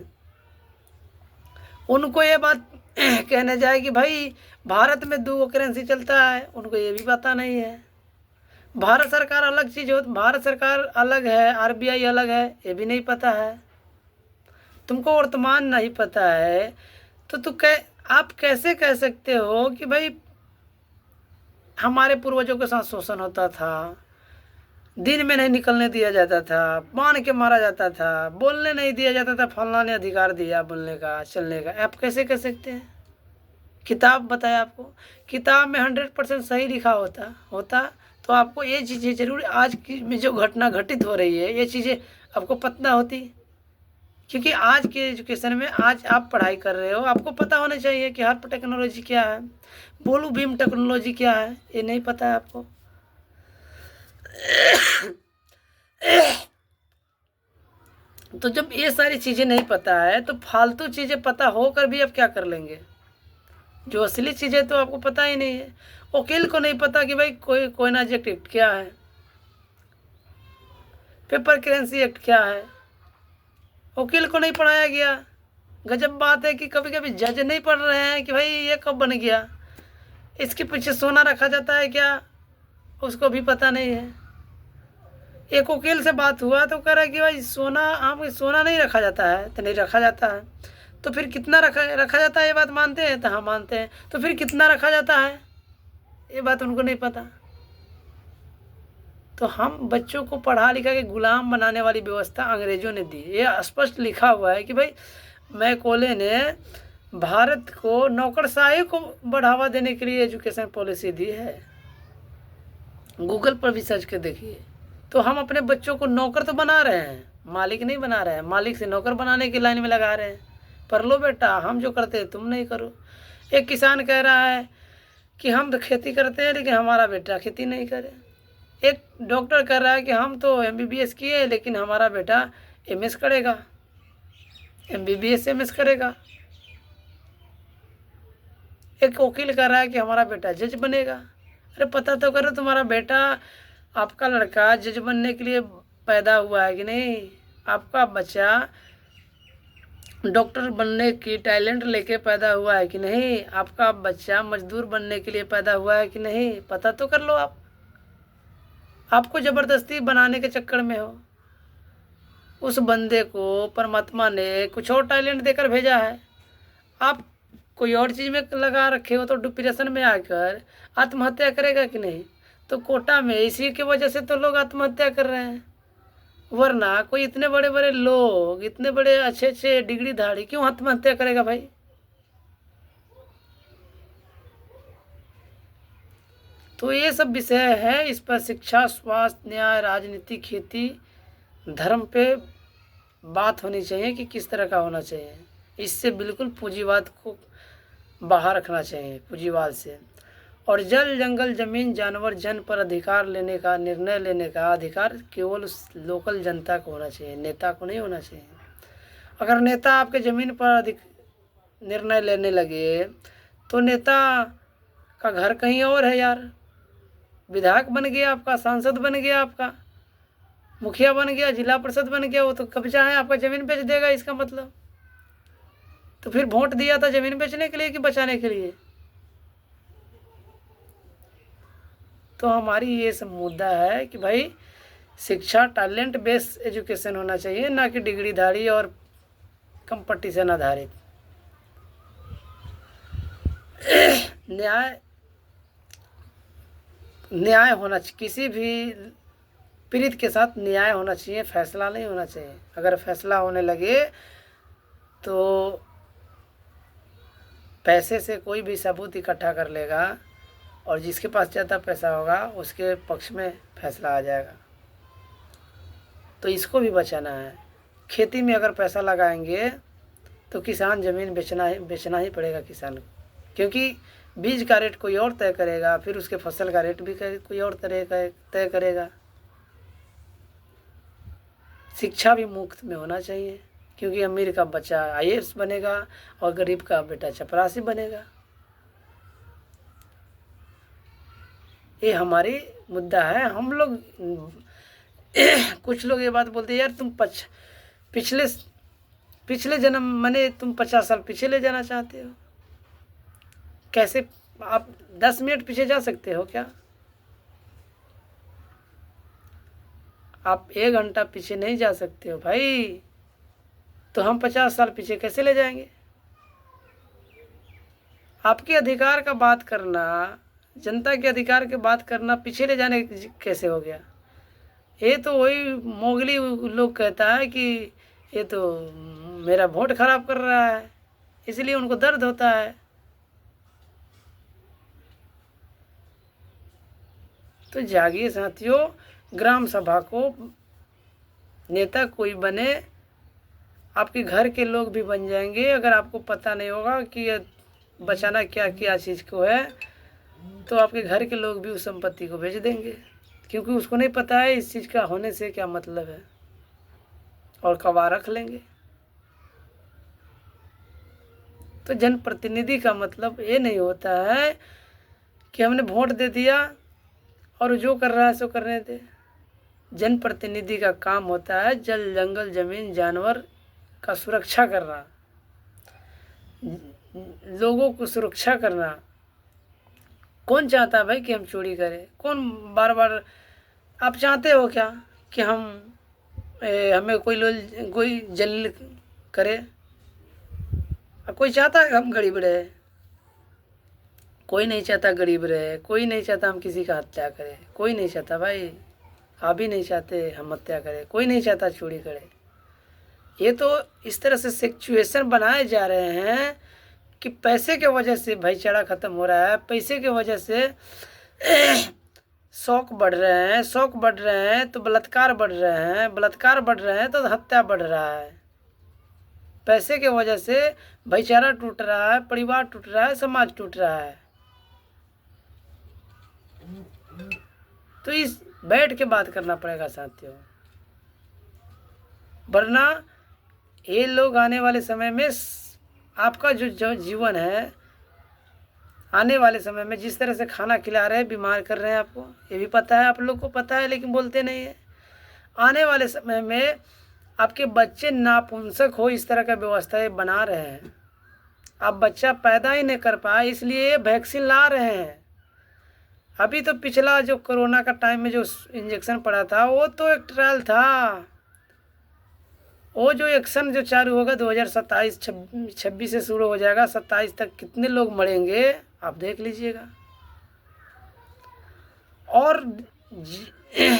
उनको ये बात कहने जाए कि भाई भारत में 2 करेंसी चलता है, उनको ये भी पता नहीं है। भारत सरकार अलग चीज़ हो, भारत सरकार अलग है, आरबीआई अलग है, ये भी नहीं पता है। तुमको वर्तमान नहीं पता है तो आप कैसे कह सकते हो कि भाई हमारे पूर्वजों के साथ शोषण होता था, दिन में नहीं निकलने दिया जाता था, बांध के मारा जाता था, बोलने नहीं दिया जाता था, फलाना ने अधिकार दिया बोलने का, चलने का, आप कैसे कह सकते हैं? किताब बताया आपको, किताब में 100% सही लिखा होता तो आपको ये चीज़ें जरूर आज की में जो घटना घटित हो रही है ये चीज़ें आपको पता होती। क्योंकि आज के एजुकेशन में आज आप पढ़ाई कर रहे हो, आपको पता होना चाहिए कि हार्प टेक्नोलॉजी क्या है, बोलू बीम टेक्नोलॉजी क्या है, ये नहीं पता है आपको। तो जब ये सारी चीज़ें नहीं पता है तो फालतू चीज़ें पता होकर भी आप क्या कर लेंगे? जो असली चीज़ें तो आपको पता ही नहीं है। वकील को नहीं पता कि भाई कोयना एक्ट क्या है, पेपर करेंसी एक्ट क्या है, वकील को नहीं पढ़ाया गया। गजब बात है कि कभी कभी जज नहीं पढ़ रहे हैं कि भाई ये कब बन गया, इसके पीछे सोना रखा जाता है क्या, उसको भी पता नहीं है। एक वकील से बात हुआ तो कह रहा है कि भाई सोना नहीं रखा जाता है, तो नहीं रखा जाता है, तो फिर कितना रखा जाता है, ये बात मानते हैं? तो हाँ मानते हैं। तो फिर कितना रखा जाता है, ये बात उनको नहीं पता। तो हम बच्चों को पढ़ा लिखा के गुलाम बनाने वाली व्यवस्था अंग्रेजों ने दी। ये स्पष्ट लिखा हुआ है कि भाई मैकॉले ने भारत को नौकरशाही को बढ़ावा देने के लिए एजुकेशन पॉलिसी दी है। गूगल पर भी सर्च कर देखिए। तो हम अपने बच्चों को नौकर तो बना रहे हैं, मालिक नहीं बना रहे हैं, मालिक से नौकर बनाने की लाइन में लगा रहे हैं। पर लो बेटा, हम जो करते हैं तुम नहीं करो। एक किसान कह रहा है कि हम तो खेती करते हैं लेकिन हमारा बेटा खेती नहीं करे। एक डॉक्टर कह रहा है कि हम तो MBBS किए लेकिन हमारा बेटा MS करेगा, MBBS MS करेगा। एक वकील कह रहा है कि हमारा बेटा जज बनेगा। अरे पता तो करो तुम्हारा बेटा, आपका लड़का जज बनने के लिए पैदा हुआ है कि नहीं? आपका बच्चा डॉक्टर बनने की टैलेंट लेके पैदा हुआ है कि नहीं? आपका बच्चा मजदूर बनने के लिए पैदा हुआ है कि नहीं? पता तो कर लो आप। आपको ज़बरदस्ती बनाने के चक्कर में हो। उस बंदे को परमात्मा ने कुछ और टैलेंट देकर भेजा है, आप कोई और चीज़ में लगा रखे हो तो डिप्रेशन में आकर आत्महत्या करेगा कि नहीं? तो कोटा में इसी की वजह से तो लोग आत्महत्या कर रहे हैं, वरना कोई इतने बड़े बड़े लोग, इतने बड़े अच्छे अच्छे डिग्री धारी क्यों आत्महत्या करेगा भाई? तो ये सब विषय है, इस पर शिक्षा, स्वास्थ्य, न्याय, राजनीति, खेती, धर्म पे बात होनी चाहिए कि किस तरह का होना चाहिए। इससे बिल्कुल पूंजीवाद को बाहर रखना चाहिए, पूंजीवाद से। और जल, जंगल, जमीन, जानवर, जन पर अधिकार लेने का, निर्णय लेने का अधिकार केवल उस लोकल जनता को होना चाहिए, नेता को नहीं होना चाहिए। अगर नेता आपके ज़मीन पर निर्णय लेने लगे तो नेता का घर कहीं और है यार। विधायक बन गया आपका, सांसद बन गया आपका, मुखिया बन गया, जिला परिषद बन गया, वो तो कब्जा है आपका, ज़मीन बेच देगा। इसका मतलब तो फिर वोट दिया था ज़मीन बेचने के लिए कि बचाने के लिए? तो हमारी ये सब मुद्दा है कि भाई शिक्षा टैलेंट बेस्ड एजुकेशन होना चाहिए, ना कि डिग्रीधारी और कंपटीशन आधारित। न्याय होना चाहिए, किसी भी पीड़ित के साथ न्याय होना चाहिए, फैसला नहीं होना चाहिए। अगर फैसला होने लगे तो पैसे से कोई भी सबूत इकट्ठा कर लेगा और जिसके पास ज़्यादा पैसा होगा उसके पक्ष में फैसला आ जाएगा। तो इसको भी बचाना है। खेती में अगर पैसा लगाएंगे तो किसान ज़मीन बेचना ही पड़ेगा किसान को, क्योंकि बीज का रेट कोई और तय करेगा, फिर उसके फसल का रेट भी कोई और तय करेगा। शिक्षा भी मुफ्त में होना चाहिए, क्योंकि अमीर का बच्चा आईएएस बनेगा और गरीब का बेटा चपरासी बनेगा। ये हमारी मुद्दा है। हम लोग कुछ लोग ये बात बोलते हैं, यार तुम पिछले पिछले जन्म माने तुम 50 साल पीछे ले जाना चाहते हो। कैसे? आप 10 मिनट पीछे जा सकते हो क्या? आप 1 घंटा पीछे नहीं जा सकते हो भाई। तो हम 50 साल पीछे कैसे ले जाएंगे? आपके अधिकार का बात करना, जनता के अधिकार की बात करना पीछे ले जाने कैसे हो गया? ये तो वही मोगली लोग कहता है कि ये तो मेरा वोट खराब कर रहा है, इसलिए उनको दर्द होता है। तो जागिए साथियों, ग्राम सभा को नेता कोई बने, आपके घर के लोग भी बन जाएंगे। अगर आपको पता नहीं होगा कि ये बचाना क्या क्या चीज़ को है, तो आपके घर के लोग भी उस संपत्ति को बेच देंगे, क्योंकि उसको नहीं पता है इस चीज़ का होने से क्या मतलब है, और कवा रख लेंगे। तो जनप्रतिनिधि का मतलब ये नहीं होता है कि हमने वोट दे दिया और जो कर रहा है सो करने दे। जनप्रतिनिधि का काम होता है जल जंगल जमीन जानवर का सुरक्षा करना, लोगों को सुरक्षा करना। कौन चाहता है भाई कि हम चोरी करें? कौन बार बार? आप चाहते हो क्या कि हमें कोई जलील करे? कोई चाहता है हम गरीब रहे? कोई नहीं चाहता गरीब रहे, कोई नहीं चाहता हम किसी का हत्या करें, कोई नहीं चाहता भाई। आप भी नहीं चाहते हम हत्या करें, कोई नहीं चाहता चोरी करे। ये तो इस तरह से सिचुएशन बनाए जा रहे हैं कि पैसे के वजह से भाईचारा ख़त्म हो रहा है, पैसे के वजह से शौक बढ़ रहे हैं, शौक बढ़ रहे हैं तो बलात्कार बढ़ रहे हैं, बलात्कार बढ़ रहे हैं तो हत्या बढ़ रहा है। पैसे के वजह से भाईचारा टूट रहा है, परिवार टूट रहा है, समाज टूट रहा है। तो इस बैठ के बात करना पड़ेगा साथियों, वरना ये लोग आने वाले समय में आपका जो जीवन है, आने वाले समय में जिस तरह से खाना खिला रहे हैं, बीमार कर रहे हैं, आपको ये भी पता है, आप लोग को पता है, लेकिन बोलते नहीं है। आने वाले समय में आपके बच्चे नापुंसक हो इस तरह का व्यवस्था ये बना रहे हैं। आप बच्चा पैदा ही नहीं कर पाए, इसलिए वैक्सीन ला रहे हैं। अभी तो पिछला जो कोरोना का टाइम में जो इंजेक्शन पड़ा था वो तो एक ट्रायल था। वो जो एक्शन जो चालू होगा 2027-26 से शुरू हो जाएगा, 27 तक कितने लोग मरेंगे आप देख लीजिएगा। और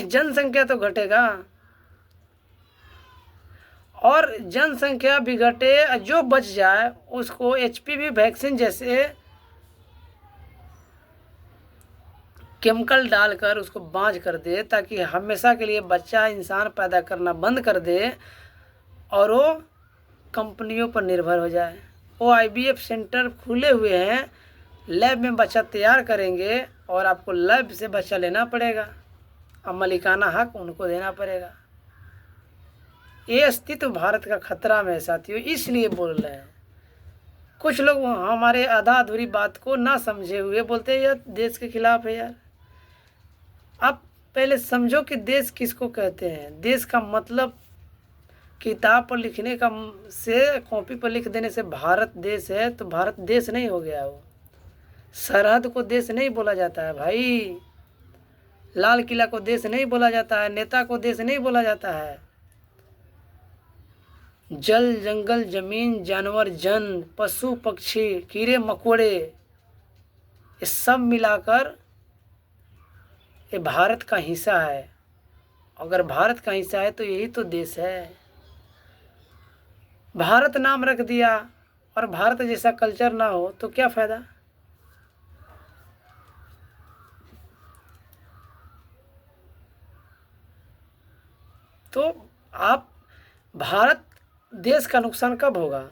जनसंख्या तो घटेगा, और जनसंख्या भी घटे, जो बच जाए उसको एचपीवी वैक्सीन जैसे केमिकल डालकर उसको बांझ कर दे, ताकि हमेशा के लिए बच्चा इंसान पैदा करना बंद कर दे और वो कंपनियों पर निर्भर हो जाए। वो आईवीएफ सेंटर खुले हुए हैं, लैब में बच्चा तैयार करेंगे और आपको लैब से बच्चा लेना पड़ेगा, अब मलिकाना हक उनको देना पड़ेगा। ये अस्तित्व भारत का खतरा में है साथियों, इसलिए बोल रहे हैं। कुछ लोग हमारे आधा अधूरी बात को ना समझे हुए बोलते हैं यार देश के खिलाफ है। यार आप पहले समझो कि देश किसको कहते हैं। देश का मतलब किताब पर लिखने का से, कॉपी पर लिख देने से भारत देश है तो भारत देश नहीं हो गया। वो सरहद को देश नहीं बोला जाता है भाई, लाल किला को देश नहीं बोला जाता है, नेता को देश नहीं बोला जाता है। जल जंगल जमीन जानवर जन पशु पक्षी कीड़े मकोड़े ये सब मिलाकर ये भारत का हिस्सा है। अगर भारत का हिस्सा है तो यही तो देश है। भारत नाम रख दिया और भारत जैसा कल्चर ना हो तो क्या फ़ायदा। तो आप भारत देश का नुकसान कब होगा?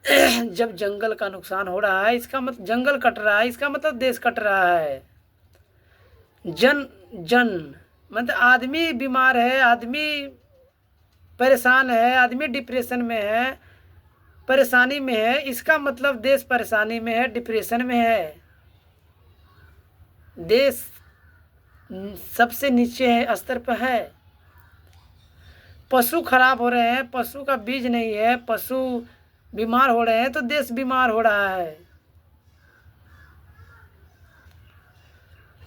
जब जंगल का नुकसान हो रहा है, इसका मतलब जंगल कट रहा है, इसका मतलब देश कट रहा है। जन मतलब आदमी बीमार है, आदमी परेशान है, आदमी डिप्रेशन में है, परेशानी में है, इसका मतलब देश परेशानी में है, डिप्रेशन में है। देश सबसे नीचे है स्तर पर है। पशु खराब हो रहे हैं, पशु का बीज नहीं है, पशु बीमार हो रहे हैं तो देश बीमार हो रहा है।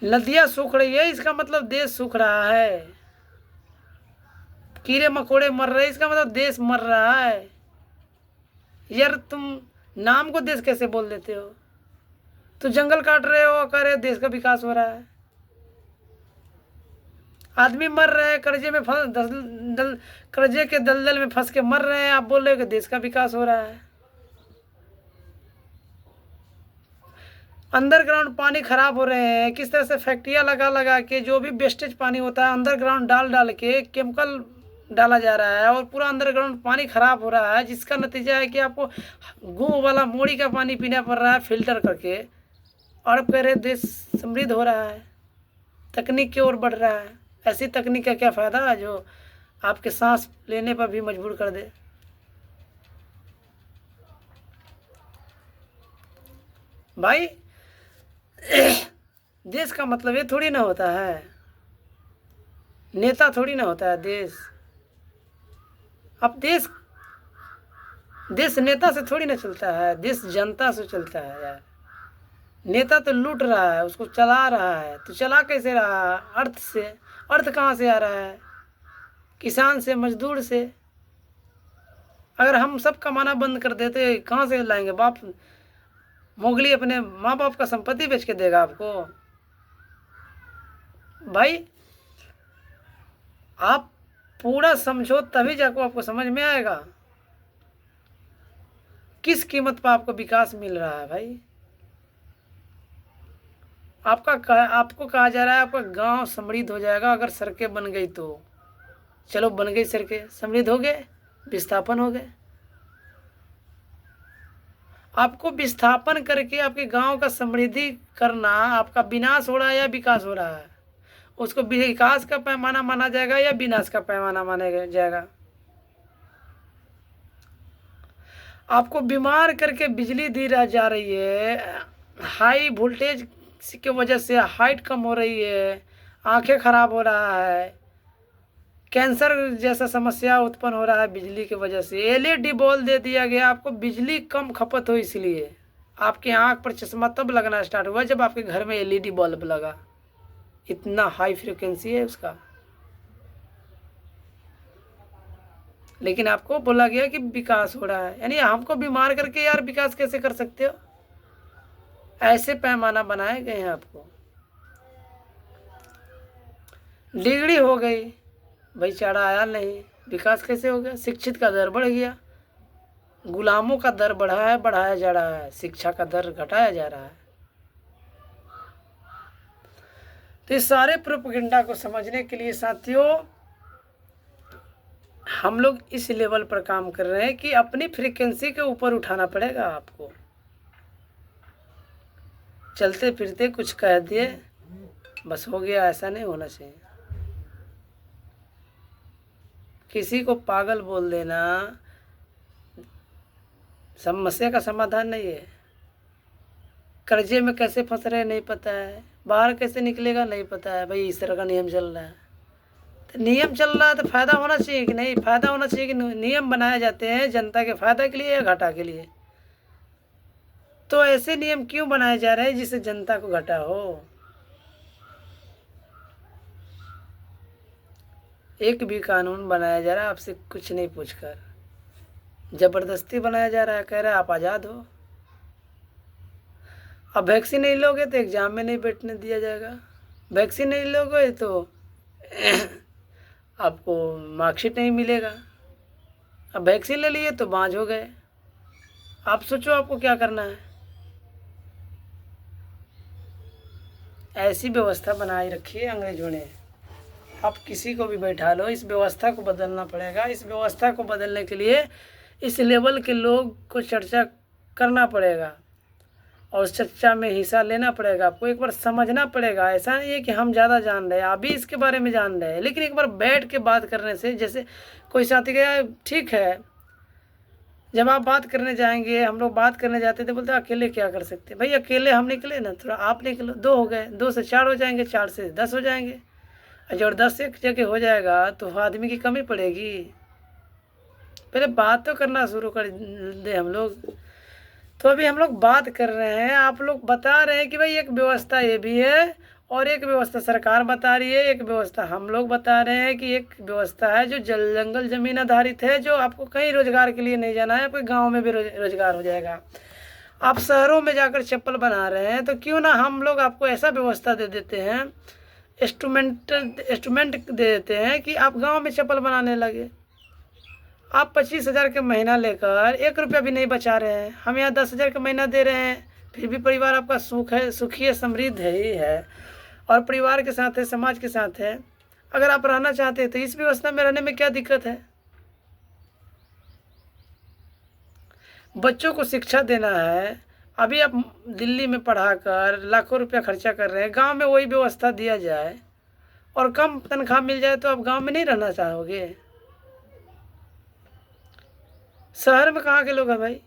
नदियाँ सूख रही है, इसका मतलब देश सूख रहा है। कीड़े मकोड़े मर रहे हैं, इसका मतलब देश मर रहा है। यार तुम नाम को देश कैसे बोल देते हो? तो जंगल काट रहे हो, कह रहे हो देश का विकास हो रहा है। आदमी मर रहे हैं, कर्जे में कर्जे के दलदल में फंस के मर रहे हैं, आप बोल रहे हो कि देश का विकास हो रहा है। अंडरग्राउंड पानी खराब हो रहे हैं, किस तरह से फैक्ट्रियाँ लगा लगा के जो भी वेस्टेज पानी होता है अंडरग्राउंड डाल डाल के केमिकल डाला जा रहा है और पूरा अंडरग्राउंड पानी खराब हो रहा है, जिसका नतीजा है कि आपको गूँ वाला मोड़ी का पानी पीना पड़ रहा है फिल्टर करके। और अब कह रहे देश समृद्ध हो रहा है, तकनीक की ओर बढ़ रहा है। ऐसी तकनीक का क्या फ़ायदा है जो आपके सांस लेने पर भी मजबूर कर दे? भाई देश का मतलब ये थोड़ी ना होता है, नेता थोड़ी ना होता है देश। अब देश नेता से थोड़ी ना चलता है, देश जनता से चलता है यार। नेता तो लूट रहा है, उसको चला रहा है, तो चला कैसे रहा है? अर्थ से। अर्थ कहाँ से आ रहा है? किसान से, मजदूर से। अगर हम सब कमाना बंद कर देते कहाँ से लाएंगे? बाप मोगली अपने माँ बाप का संपत्ति बेच के देगा आपको? भाई आप पूरा समझो तभी जाकर आपको समझ में आएगा किस कीमत पर आपको विकास मिल रहा है। भाई आपको कहा जा रहा है आपका गांव समृद्ध हो जाएगा अगर सड़कें बन गई तो। चलो बन गई सड़कें, समृद्ध हो गए, विस्थापन हो गए। आपको विस्थापन करके आपके गांव का समृद्धि करना, आपका विनाश हो रहा है या विकास हो रहा है? उसको विकास का पैमाना माना जाएगा या विनाश का पैमाना माना जाएगा? आपको बीमार करके बिजली दी जा रही है, हाई वोल्टेज की वजह से हाइट कम हो रही है, आंखें खराब हो रहा है, कैंसर जैसा समस्या उत्पन्न हो रहा है बिजली की वजह से। एलईडी बल्ब दे दिया गया आपको, बिजली कम खपत हो इसलिए। आपके आंख पर चश्मा तब लगना स्टार्ट हुआ जब आपके घर में एलईडी बल्ब लगा, इतना हाई फ्रिक्वेंसी है उसका। लेकिन आपको बोला गया कि विकास हो रहा है, यानी हमको बीमार करके यार विकास कैसे कर सकते हो? ऐसे पैमाना बनाए गए हैं आपको। डिग्री हो गई, भाईचारा आया नहीं, विकास कैसे हो गया? शिक्षित का दर बढ़ गया, गुलामों का दर बढ़ाया जा रहा है, शिक्षा का दर घटाया जा रहा है। तो इस सारे प्रोपेगेंडा को समझने के लिए साथियों हम लोग इस लेवल पर काम कर रहे हैं कि अपनी फ्रीक्वेंसी के ऊपर उठाना पड़ेगा आपको। चलते फिरते कुछ कह दिए बस हो गया, ऐसा नहीं होना चाहिए। किसी को पागल बोल देना समस्या का समाधान नहीं है। कर्जे में कैसे फंस रहे नहीं पता है, बाहर कैसे निकलेगा नहीं पता है। भाई इस तरह का नियम चल रहा है, तो नियम चल रहा है तो फायदा होना चाहिए कि नहीं? फायदा होना चाहिए कि नियम बनाए जाते हैं जनता के फायदा के लिए या घाटा के लिए? तो ऐसे नियम क्यों बनाए जा रहे हैं जिससे जनता को घाटा हो? एक भी कानून बनाया जा रहा है आपसे कुछ नहीं पूछकर, जबरदस्ती बनाया जा रहा है। कह रहा है आप आज़ाद हो, अब वैक्सीन नहीं लोगे तो एग्ज़ाम में नहीं बैठने दिया जाएगा, वैक्सीन नहीं लोगे तो आपको मार्कशीट नहीं मिलेगा। अब वैक्सीन ले लिए तो बाँझ हो गए। आप सोचो आपको क्या करना है। ऐसी व्यवस्था बनाए रखी है अंग्रेजों ने। आप किसी को भी बैठा लो, इस व्यवस्था को बदलना पड़ेगा। इस व्यवस्था को बदलने के लिए इस लेवल के लोग को चर्चा करना पड़ेगा। और उस चर्चा में हिस्सा लेना पड़ेगा आपको, एक बार समझना पड़ेगा। ऐसा नहीं है कि हम ज़्यादा जान रहे हैं, आप भी इसके बारे में जान रहे हैं, लेकिन एक बार बैठ के बात करने से, जैसे कोई साथी गया ठीक है, जब आप बात करने जाएंगे, हम लोग बात करने जाते थे, बोलते अकेले क्या कर सकते भाई, अकेले हम निकले ना, थोड़ा आप निकलो, 2 हो गए, 2 से 4 हो जाएंगे, 4 से 10 हो जाएंगे, और जब 10 एक जगह हो जाएगा तो आदमी की कमी पड़ेगी। पहले बात तो करना शुरू कर दे हम लोग। तो अभी हम लोग बात कर रहे हैं, आप लोग बता रहे हैं कि भाई एक व्यवस्था ये भी है, और एक व्यवस्था सरकार बता रही है, एक व्यवस्था हम लोग बता रहे हैं कि एक व्यवस्था है जो जंगल ज़मीन आधारित है, जो आपको कहीं रोजगार के लिए नहीं जाना है, आपके गांव में भी रोजगार हो जाएगा। आप शहरों में जाकर चप्पल बना रहे हैं, तो क्यों ना हम लोग आपको ऐसा व्यवस्था दे देते हैं, इंस्ट्रूमेंट दे देते हैं कि आप गाँव में चप्पल बनाने लगे। आप 25,000 का महीना लेकर 1 रुपया भी नहीं बचा रहे हैं, हम यहाँ 10,000 का महीना दे रहे हैं, फिर भी परिवार आपका सुखी है, समृद्ध है ही है, और परिवार के साथ है, समाज के साथ है। अगर आप रहना चाहते हैं तो इस व्यवस्था में रहने में क्या दिक्कत है। बच्चों को शिक्षा देना है, अभी आप दिल्ली में पढ़ाकर लाखों रुपया खर्चा कर रहे हैं, गांव में वही व्यवस्था दिया जाए और कम तनख्वाह मिल जाए तो आप गांव में नहीं रहना चाहोगे। शहर में कहाँ के लोग हैं भाई,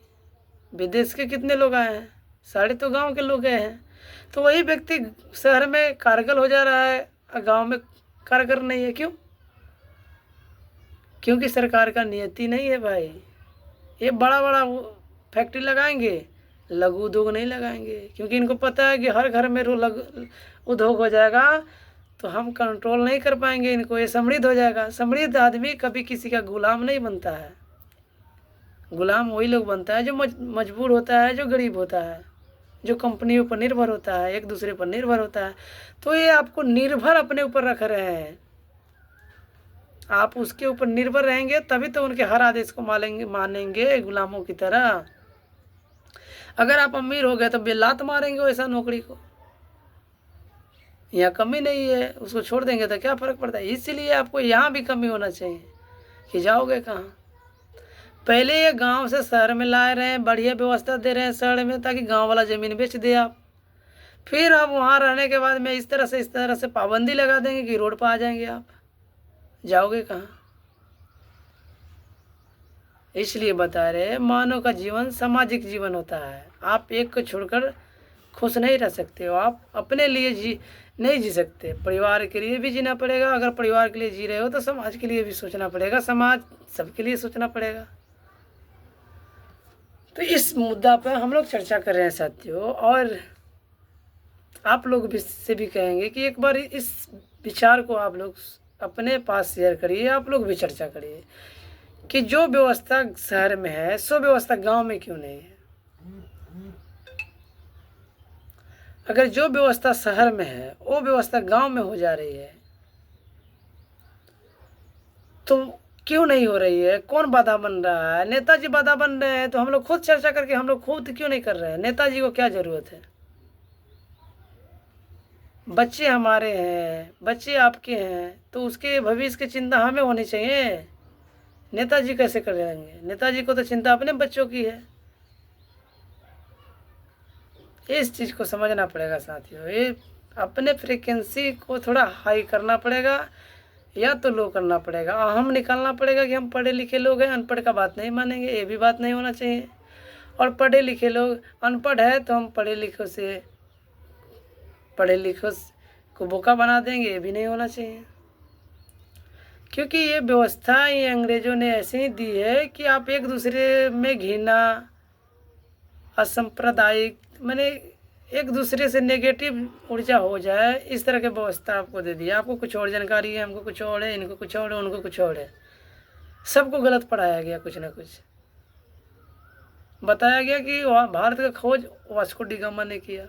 विदेश के कितने लोग आए हैं, सारे तो गांव के लोग गए हैं। तो वही व्यक्ति शहर में कारगर हो जा रहा है और गांव में कारगर नहीं है, क्यों? क्योंकि सरकार का नियति नहीं है भाई। ये बड़ा बड़ा फैक्ट्री लगाएंगे, लघु उद्योग नहीं लगाएंगे, क्योंकि इनको पता है कि हर घर में उद्योग हो जाएगा तो हम कंट्रोल नहीं कर पाएंगे इनको, ये समृद्ध हो जाएगा। समृद्ध आदमी कभी किसी का गुलाम नहीं बनता है। गुलाम वही लोग बनता है जो मजबूर होता है, जो गरीब होता है, जो कंपनियों पर निर्भर होता है, एक दूसरे पर निर्भर होता है। तो ये आपको निर्भर अपने ऊपर रख रहे हैं, आप उसके ऊपर निर्भर रहेंगे तभी तो उनके हर आदेश को मानेंगे गुलामों की तरह। अगर आप अमीर हो गए तो बेलात मारेंगे वैसा नौकरी को, यहाँ कमी नहीं है, उसको छोड़ देंगे तो क्या फ़र्क पड़ता है। इसीलिए आपको यहाँ भी कमी होना चाहिए कि जाओगे कहाँ। पहले ये गांव से शहर में ला रहे हैं, बढ़िया व्यवस्था दे रहे हैं शहर में, ताकि गांव वाला ज़मीन बेच दे आप। फिर आप वहाँ रहने के बाद में इस तरह से पाबंदी लगा देंगे कि रोड पर आ जाएंगे आप, जाओगे कहाँ। इसलिए बता रहे हैं, मानव का जीवन सामाजिक जीवन होता है, आप एक को छोड़कर खुश नहीं रह सकते हो, आप अपने लिए नहीं जी सकते, परिवार के लिए भी जीना पड़ेगा। अगर परिवार के लिए जी रहे हो तो समाज के लिए भी सोचना पड़ेगा, समाज सबके लिए सोचना पड़ेगा। तो इस मुद्दा पर हम लोग चर्चा कर रहे हैं साथियों, और आप लोग भी से भी कहेंगे कि एक बार इस विचार को आप लोग अपने पास शेयर करिए, आप लोग भी चर्चा करिए कि जो व्यवस्था शहर में है सो व्यवस्था गांव में क्यों नहीं है। अगर जो व्यवस्था शहर में है वो व्यवस्था गांव में हो जा रही है तो क्यों नहीं हो रही है, कौन बाधा बन रहा है। नेताजी बाधा बन रहे हैं तो हम लोग खुद चर्चा करके हम लोग खुद क्यों नहीं कर रहे हैं। नेताजी को क्या ज़रूरत है, बच्चे हमारे हैं, बच्चे आपके हैं, तो उसके भविष्य की चिंता हमें होनी चाहिए। नेताजी कैसे कर लेंगे, नेताजी को तो चिंता अपने बच्चों की है। इस चीज़ को समझना पड़ेगा साथियों, ये अपने फ्रीक्वेंसी को थोड़ा हाई करना पड़ेगा या तो लो करना पड़ेगा। हम निकालना पड़ेगा कि हम पढ़े लिखे लोग हैं, अनपढ़ का बात नहीं मानेंगे, ये भी बात नहीं होना चाहिए। और पढ़े लिखे लोग अनपढ़ है तो हम पढ़े लिखों को बोका बना देंगे, ये भी नहीं होना चाहिए। क्योंकि ये व्यवस्था ये अंग्रेज़ों ने ऐसे ही दी है कि आप एक दूसरे में घृणा, असंप्रदायिक, मैंने एक दूसरे से नेगेटिव ऊर्जा हो जाए, इस तरह की व्यवस्था आपको दे दी। आपको कुछ और जानकारी है, हमको कुछ और है, इनको कुछ और है, उनको कुछ और है, सबको गलत पढ़ाया गया। कुछ ना कुछ बताया गया कि भारत का खोज वास्को डी गामा ने किया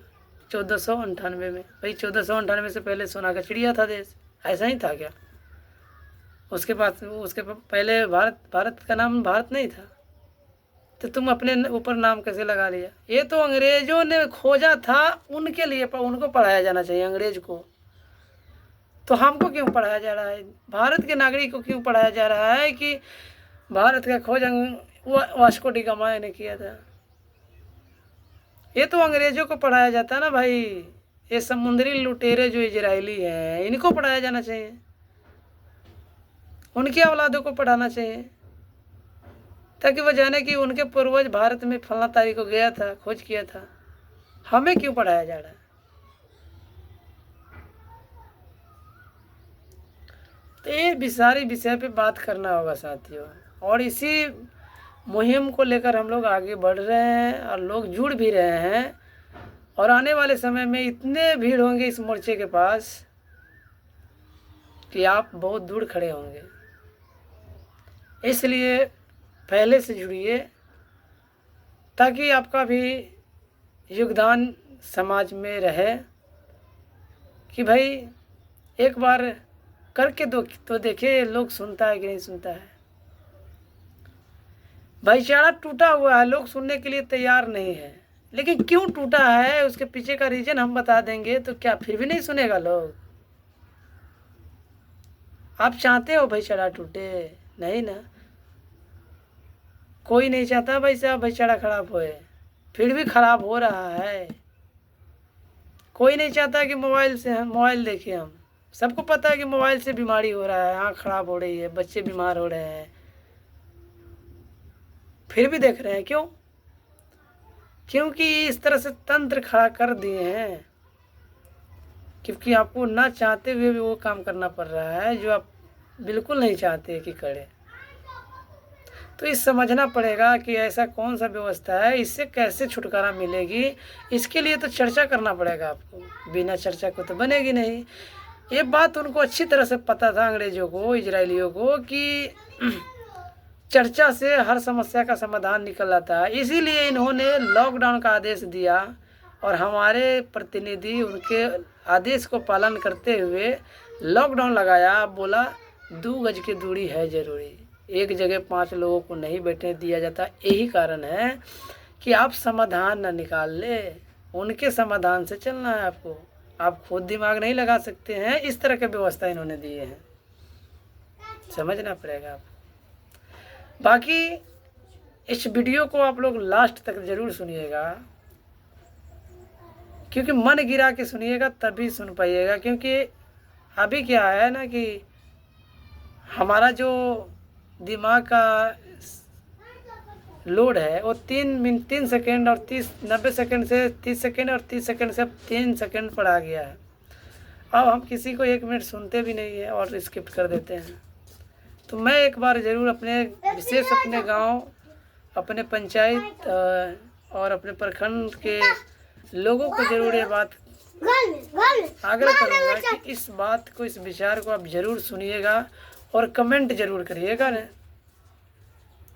1498 में। भाई 1498 से पहले सोना का चिड़िया था देश, ऐसा ही था क्या? उसके पहले भारत का नाम भारत नहीं था, तो तुम अपने ऊपर नाम कैसे लगा लिया? ये तो अंग्रेज़ों ने खोजा था, उनके लिए उनको पढ़ाया जाना चाहिए, अंग्रेज को। तो हमको क्यों पढ़ाया जा रहा है, भारत के नागरिक को क्यों पढ़ाया जा रहा है कि भारत का खोज वास्को डी गामा ने किया था? ये तो अंग्रेज़ों को पढ़ाया जाता है ना भाई, ये समुद्री लुटेरे जो इजरायली हैं इनको पढ़ाया जाना चाहिए, उनकी औलादों को पढ़ाना चाहिए, ताकि वो जाने कि उनके पूर्वज भारत में फलां तारीख को गया था, खोज किया था। हमें क्यों पढ़ाया जा रहा है? तो ये सारी विषय पे बात करना होगा साथियों, और इसी मुहिम को लेकर हम लोग आगे बढ़ रहे हैं और लोग जुड़ भी रहे हैं, और आने वाले समय में इतने भीड़ होंगे इस मोर्चे के पास कि आप बहुत दूर खड़े होंगे। इसलिए पहले से जुड़िए, ताकि आपका भी योगदान समाज में रहे कि भाई एक बार करके तो देखिए लोग सुनता है कि नहीं सुनता है। भाईचारा टूटा हुआ है, लोग सुनने के लिए तैयार नहीं है, लेकिन क्यों टूटा है उसके पीछे का रीज़न हम बता देंगे तो क्या फिर भी नहीं सुनेगा लोग? आप चाहते हो भाईचारा टूटे? नहीं ना, कोई नहीं चाहता भाई साहब भाईचारा खराब होए, फिर भी खराब हो रहा है। कोई नहीं चाहता कि मोबाइल देखिए, हम सबको पता है कि मोबाइल से बीमारी हो रहा है, आँख खराब हो रही है, बच्चे बीमार हो रहे हैं, फिर भी देख रहे हैं। क्यों? क्योंकि इस तरह से तंत्र खड़ा कर दिए हैं, क्योंकि आपको ना चाहते हुए भी वो काम करना पड़ रहा है जो आप बिल्कुल नहीं चाहते कि करे। तो इस समझना पड़ेगा कि ऐसा कौन सा व्यवस्था है, इससे कैसे छुटकारा मिलेगी। इसके लिए तो चर्चा करना पड़ेगा आपको, बिना चर्चा को तो बनेगी नहीं। ये बात उनको अच्छी तरह से पता था, अंग्रेज़ों को, इजरायलियों को, कि चर्चा से हर समस्या का समाधान निकल आता है। इसीलिए इन्होंने लॉकडाउन का आदेश दिया, और हमारे प्रतिनिधि उनके आदेश को पालन करते हुए लॉकडाउन लगाया। बोला 2 गज की दूरी है ज़रूरी, एक जगह 5 लोगों को नहीं बैठने दिया जाता। यही कारण है कि आप समाधान ना निकाल ले, उनके समाधान से चलना है आपको, आप खुद दिमाग नहीं लगा सकते हैं। इस तरह की व्यवस्था इन्होंने दिए हैं, समझना पड़ेगा आप। बाकी इस वीडियो को आप लोग लास्ट तक ज़रूर सुनिएगा, क्योंकि मन गिरा के सुनिएगा तभी सुन पाइएगा। क्योंकि अभी क्या है ना कि हमारा जो दिमाग का लोड है वो 3 सेकेंड और 90 सेकेंड से 30 सेकेंड और 30 सेकेंड से अब 3 सेकेंड पर आ गया है। अब हम किसी को 1 मिनट सुनते भी नहीं है और स्किप कर देते हैं। तो मैं एक बार ज़रूर अपने विशेष अपने गांव, अपने पंचायत और अपने प्रखंड के लोगों को ज़रूर ये बात आग्रह करूँगा कि इस बात को, इस विचार को आप ज़रूर सुनिएगा और कमेंट ज़रूर करिएगा ना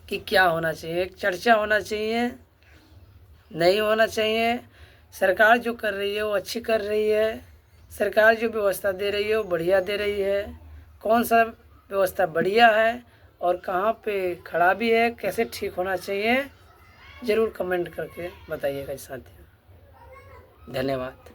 कि क्या होना चाहिए। एक चर्चा होना चाहिए, नहीं होना चाहिए। सरकार जो कर रही है वो अच्छी कर रही है, सरकार जो व्यवस्था दे रही है वो बढ़िया दे रही है। कौन सा व्यवस्था बढ़िया है और कहाँ पे खड़ा भी है, कैसे ठीक होना चाहिए, ज़रूर कमेंट करके बताइएगा साथियों। धन्यवाद।